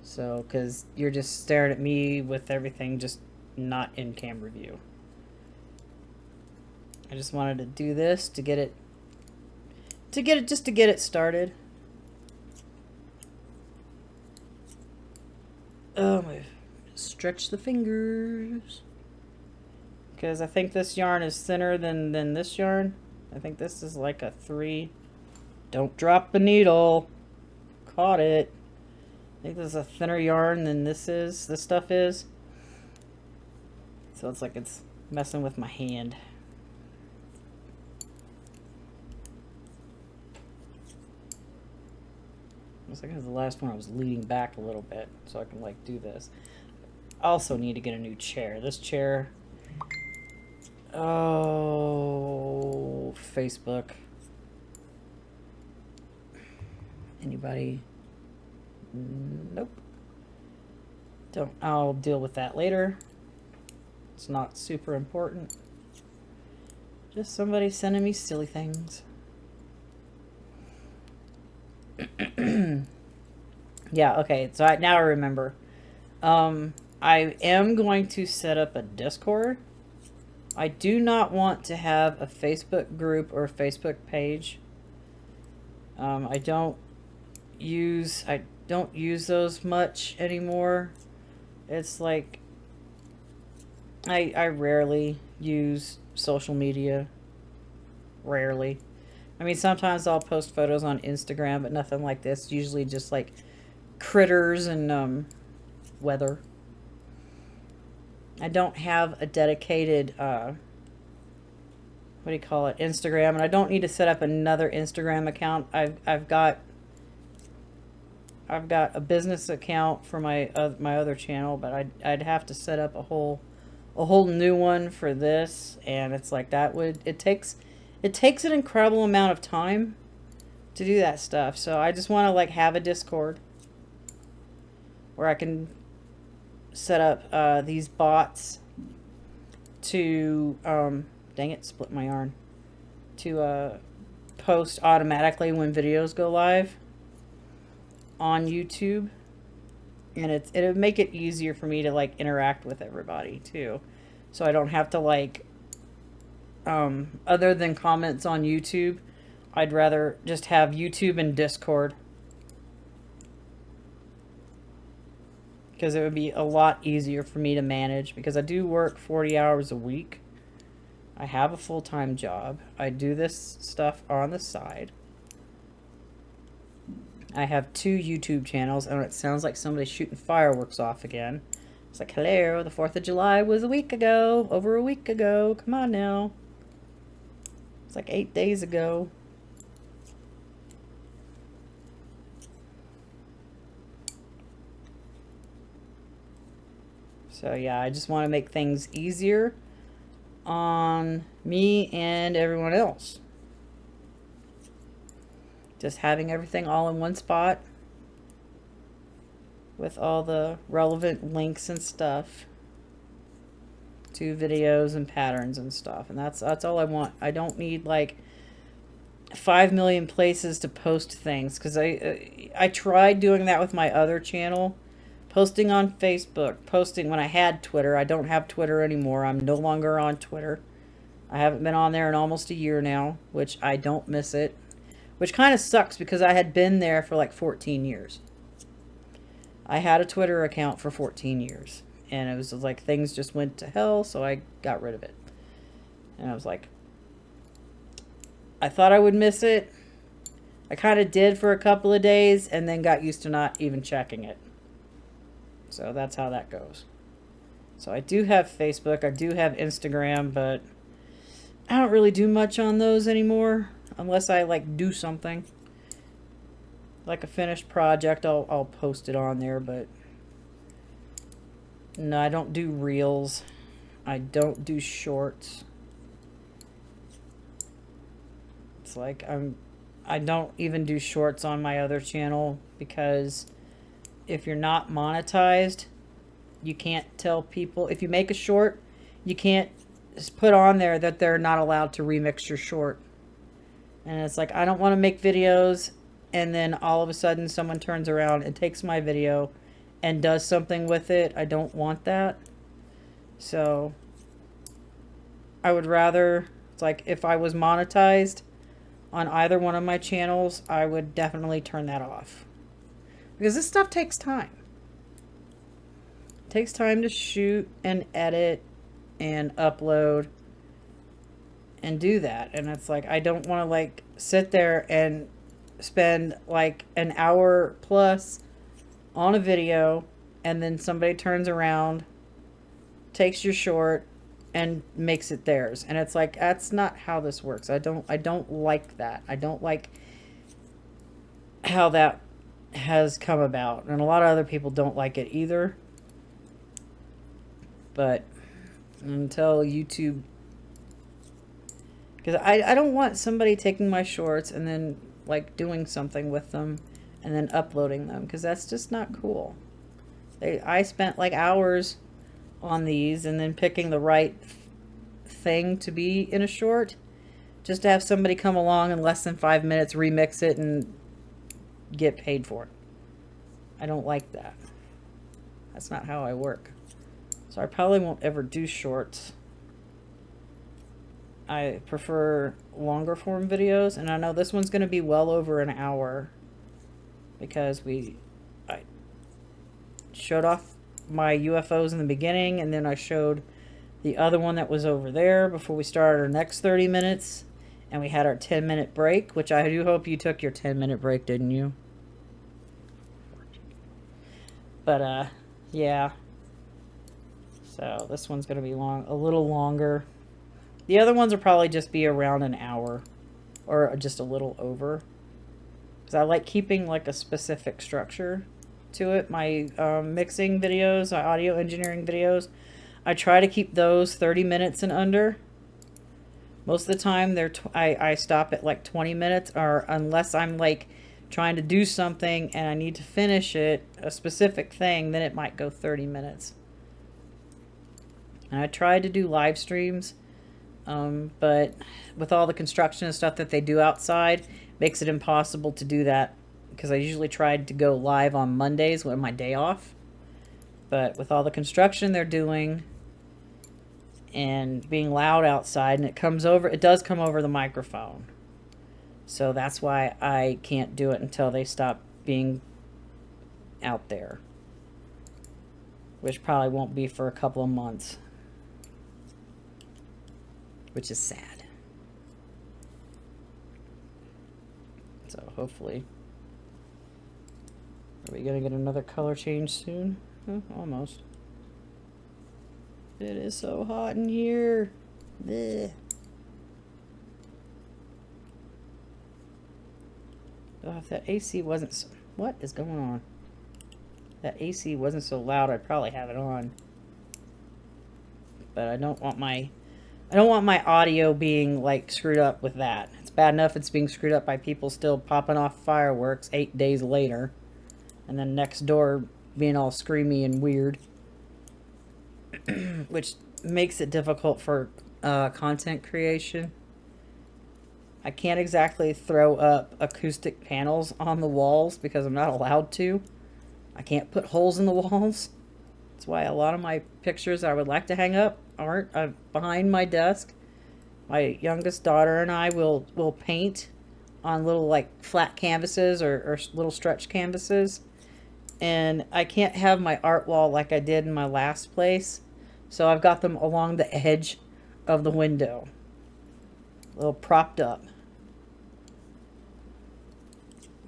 So, because you're just staring at me with everything just not in camera view. I just wanted to do this to get it started. Oh, my, stretch the fingers. Because I think this yarn is thinner than this yarn. I think this is like a 3. Don't drop the needle. Caught it. I think this is a thinner yarn than this stuff is. So it's like it's messing with my hand. Looks like it was the last one I was leaning back a little bit so I can like do this. Also need to get a new chair. This chair, oh, Facebook. Anybody? Nope. I'll deal with that later. It's not super important. Just somebody sending me silly things. Yeah, okay, so now I remember. I am going to set up a Discord. I do not want to have a Facebook group or a Facebook page. I don't use those much anymore. It's like I rarely use social media. Rarely. I mean, sometimes I'll post photos on Instagram, but nothing like this. Usually just like critters and weather. I don't have a dedicated what do you call it, Instagram, and I don't need to set up another Instagram account. I've got a business account for my other channel, but I'd have to set up a whole new one for this, and it's like it takes an incredible amount of time to do that stuff. So I just want to like have a Discord where I can set up these bots to dang it, split my yarn, to post automatically when videos go live. on YouTube, and it'll make it easier for me to like interact with everybody too, so I don't have to like other than comments on YouTube, I'd rather just have YouTube and Discord, because it would be a lot easier for me to manage, because I do work 40 hours a week. I have a full-time job. I do this stuff on the side. I have 2 YouTube channels, and it sounds like somebody's shooting fireworks off again. It's like, hello, the 4th of July was a week ago. Over a week ago. Come on now. It's like 8 days ago. So yeah, I just want to make things easier on me and everyone else. Just having everything all in one spot with all the relevant links and stuff to videos and patterns and stuff. And that's all I want. I don't need like 5 million places to post things, because I tried doing that with my other channel. Posting on Facebook, posting when I had Twitter. I don't have Twitter anymore. I'm no longer on Twitter. I haven't been on there in almost a year now, which I don't miss it. Which kind of sucks, because I had been there for like 14 years. I had a Twitter account for 14 years. And it was like things just went to hell, so I got rid of it. And I was like, I thought I would miss it. I kind of did for a couple of days, and then got used to not even checking it. So that's how that goes. So I do have Facebook. I do have Instagram, but I don't really do much on those anymore. Unless I like do something. Like a finished project, I'll post it on there, but no, I don't do reels. I don't do shorts. It's like I don't even do shorts on my other channel, because if you're not monetized, you can't tell people. If you make a short, you can't put on there that they're not allowed to remix your short. And it's like, I don't want to make videos and then all of a sudden someone turns around and takes my video and does something with it. I don't want that. So I would rather, it's like, if I was monetized on either one of my channels, I would definitely turn that off. Because this stuff takes time. It takes time to shoot and edit and upload and do that. And it's like, I don't want to like sit there and spend like an hour plus on a video, and then somebody turns around, takes your short, and makes it theirs. And it's like, that's not how this works. I don't like that. I don't like how that has come about, and a lot of other people don't like it either. But until YouTube, because I don't want somebody taking my shorts and then like doing something with them and then uploading them, because that's just not cool. I spent like hours on these and then picking the right thing to be in a short, just to have somebody come along in less than 5 minutes, remix it, and get paid for it. I don't like that. That's not how I work. So I probably won't ever do shorts. I prefer longer form videos, and I know this one's going to be well over an hour, because I showed off my UFOs in the beginning, and then I showed the other one that was over there before we started our next 30 minutes, and we had our 10-minute break, which I do hope you took your 10-minute break, didn't you? But yeah, so this one's going to be a little longer. The other ones will probably just be around an hour, or just a little over, because I like keeping like a specific structure to it. My mixing videos, my audio engineering videos, I try to keep those 30 minutes and under. Most of the time I stop at like 20 minutes, or unless I'm like trying to do something and I need to finish it, a specific thing, then it might go 30 minutes. And I tried to do live streams, but with all the construction and stuff that they do outside, makes it impossible to do that because I usually tried to go live on Mondays when my day off. But with all the construction they're doing and being loud outside, and it does come over the microphone. So that's why I can't do it until they stop being out there, which probably won't be for a couple of months, which is sad. So hopefully, are we gonna get another color change soon? Oh, almost. It is so hot in here. Blech. Oh, if that AC wasn't so, what is going on? That AC wasn't so loud, I'd probably have it on. But I don't want my audio being like screwed up with that. It's bad enough it's being screwed up by people still popping off fireworks 8 days later, and then next door being all screamy and weird, which makes it difficult for content creation. I can't exactly throw up acoustic panels on the walls because I'm not allowed to. I can't put holes in the walls. That's why a lot of my pictures I would like to hang up aren't behind my desk. My youngest daughter and I will paint on little like flat canvases or little stretch canvases. And I can't have my art wall like I did in my last place. So I've got them along the edge of the window. A little propped up.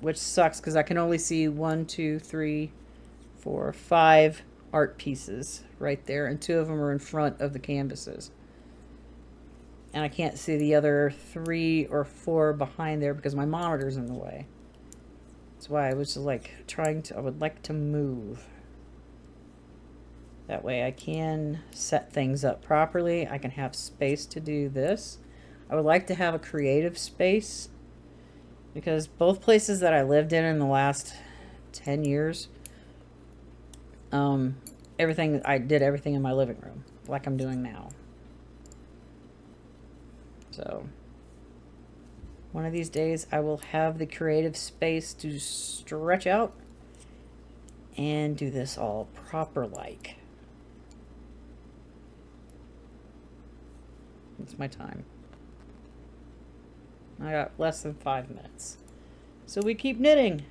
Which sucks because I can only see 1, 2, 3, 4, 5 art pieces right there. And 2 of them are in front of the canvases. And I can't see the other 3 or 4 behind there because my monitor's in the way. That's why I was like I would like to move. That way I can set things up properly. I can have space to do this. I would like to have a creative space because both places that I lived in the last 10 years, I did everything in my living room like I'm doing now. So one of these days I will have the creative space to stretch out and do this all proper like. It's my time. I got less than 5 minutes. So we keep knitting.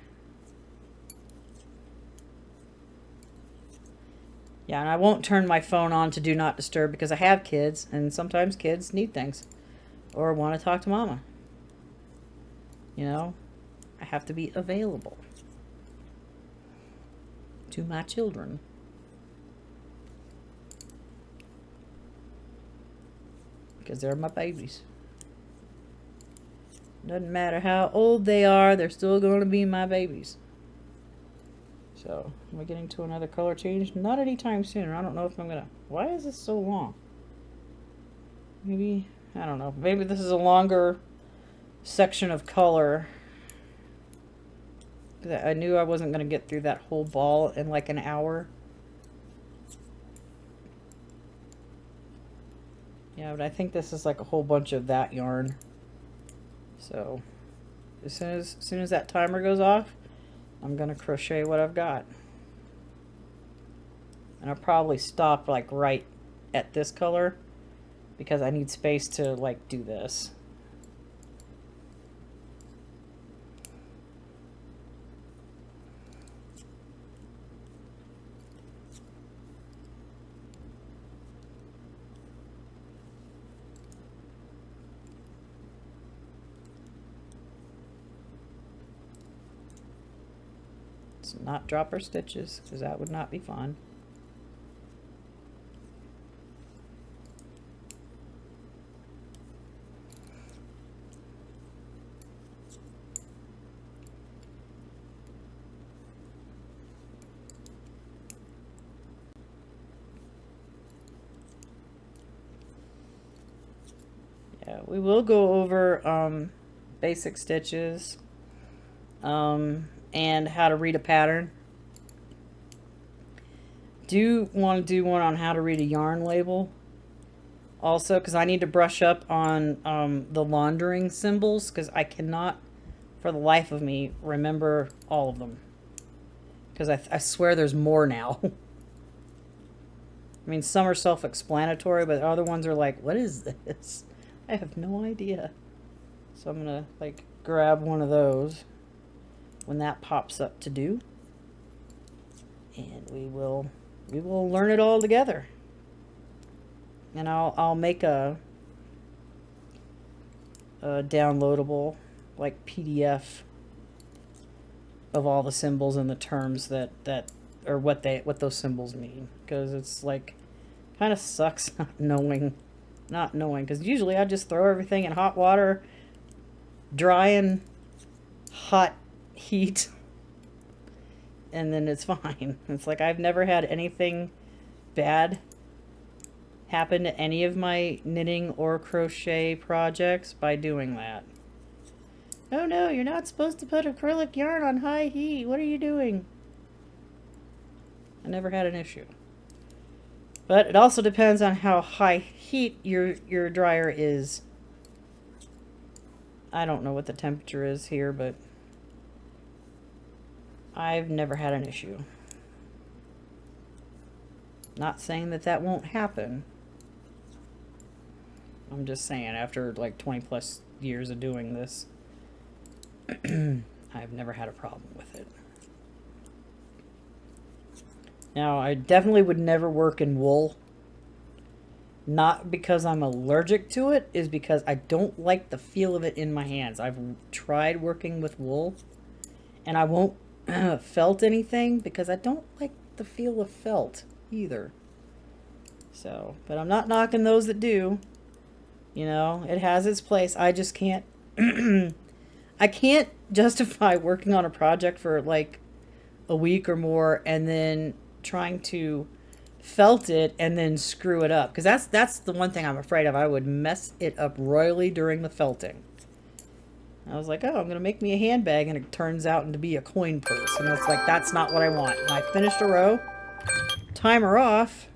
Yeah, and I won't turn my phone on to do not disturb because I have kids and sometimes kids need things or want to talk to mama. You know, I have to be available to my children. Because they're my babies. Doesn't matter how old they are, they're still going to be my babies. So, am I getting to another color change? Not anytime soon. I don't know if I'm going to... Why is this so long? Maybe, I don't know. Maybe this is a longer section of color. I knew I wasn't going to get through that whole ball in like an hour. Yeah, but I think this is like a whole bunch of that yarn. So, as soon as that timer goes off, I'm going to crochet what I've got. And I'll probably stop like right at this color because I need space to like do this. Not drop our stitches because that would not be fun. Yeah, we will go over basic stitches. And how to read a pattern. Do want to do one on how to read a yarn label also because I need to brush up on the laundering symbols because I cannot for the life of me, remember all of them. Because I swear there's more now. I mean, some are self-explanatory, but other ones are like, what is this? I have no idea. So I'm going to, like, grab one of those when that pops up to do. And we will learn it all together. And I'll make a downloadable, like, PDF of all the symbols and the terms that or what those symbols mean, because it's like kind of sucks not knowing, because usually I just throw everything in hot water, dry and hot heat, and then it's fine. It's like I've never had anything bad happen to any of my knitting or crochet projects by doing that. Oh no, you're not supposed to put acrylic yarn on high heat. What are you doing? I never had an issue. But it also depends on how high heat your dryer is. I don't know what the temperature is here, but I've never had an issue. Not saying that won't happen. I'm just saying, after like 20 plus years of doing this, I've never had a problem with it. Now, I definitely would never work in wool. Not because I'm allergic to it, is because I don't like the feel of it in my hands. I've tried working with wool, and I won't felt anything because I don't like the feel of felt either. So, but I'm not knocking those that do. You know, it has its place. I just can't I can't justify working on a project for like a week or more and then trying to felt it and then screw it up, because that's the one thing I'm afraid of. I would mess it up royally during the felting. I was like, oh, I'm gonna make me a handbag, and it turns out to be a coin purse, and it's like, that's not what I want. And I finished a row, timer off.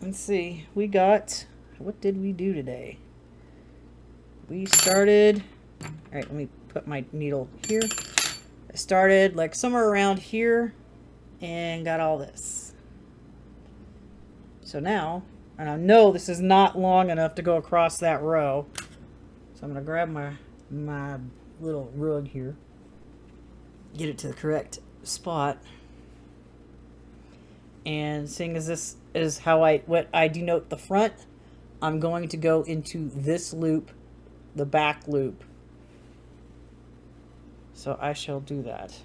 Let's see, we got, what did we do today? We started, all right, let me put my needle here. I started like somewhere around here and got all this. So now, and I know this is not long enough to go across that row, so I'm going to grab my little rug here, get it to the correct spot, and seeing as this is how what I denote the front, I'm going to go into this loop, the back loop. So I shall do that.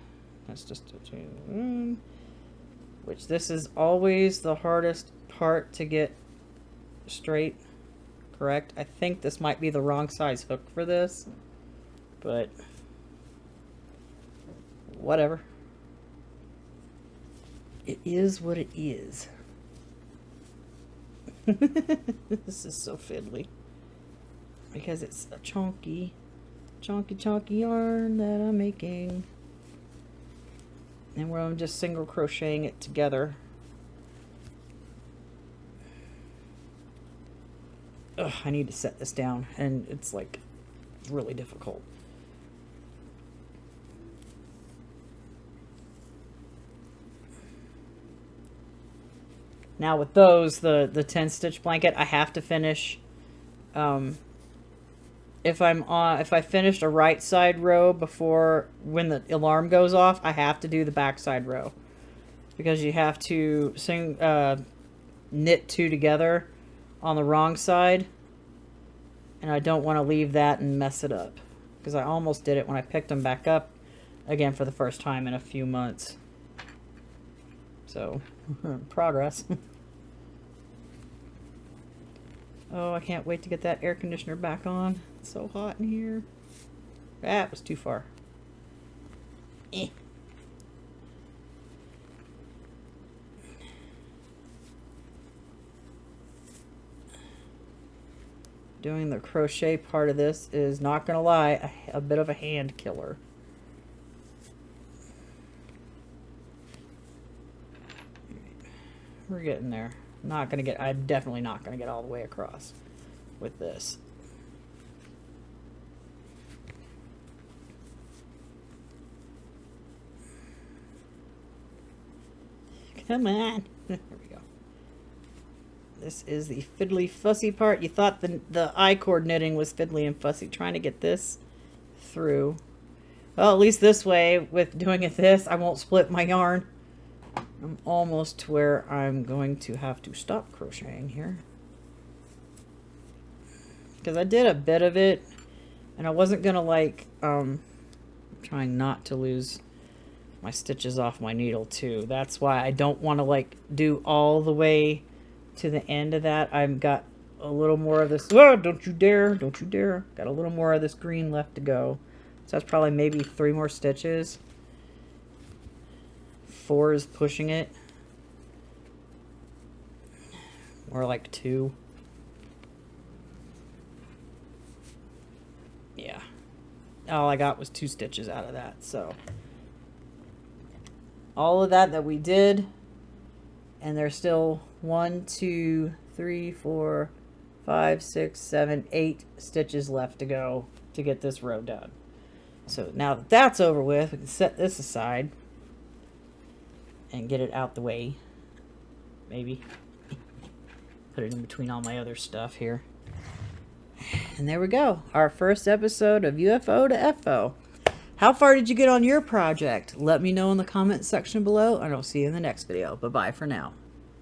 That's just a two, which this is always the hardest part to get straight, correct? I think this might be the wrong size hook for this, but whatever. It is what it is. This is so fiddly because it's a chunky yarn that I'm making, and where I'm just single crocheting it together. Ugh, I need to set this down, and it's like really difficult. Now with those, the 10 stitch blanket, I have to finish, if I finished a right side row before, when the alarm goes off, I have to do the back side row, because you have to knit two together on the wrong side, and I don't want to leave that and mess it up, because I almost did it when I picked them back up again for the first time in a few months. So progress. Oh, I can't wait to get that air conditioner back on. It's so hot in here. That was too far. Doing the crochet part of this is, not gonna lie, a bit of a hand killer. We're getting there. I'm definitely not gonna get all the way across with this. Come on. There we go. This is the fiddly fussy part. You thought the I-cord knitting was fiddly and fussy, trying to get this through. Well, at least this way, with doing it this, I won't split my yarn. I'm almost to where I'm going to have to stop crocheting here. Because I did a bit of it, and I wasn't going to like, trying not to lose my stitches off my needle too. That's why I don't want to like do all the way to the end of that. I've got a little more of this. Oh, don't you dare, don't you dare. Got a little more of this green left to go. So that's probably maybe 3 more stitches. 4 is pushing it. More like 2. Yeah. All I got was 2 stitches out of that. So all of that we did, and there's still 1, 2, 3, 4, 5, 6, 7, 8 stitches left to go to get this row done. So now that that's over with, we can set this aside and get it out the way. Maybe put it in between all my other stuff here. And there we go. Our first episode of UFO2FO. How far did you get on your project? Let me know in the comment section below, and I'll see you in the next video. Bye-bye for now.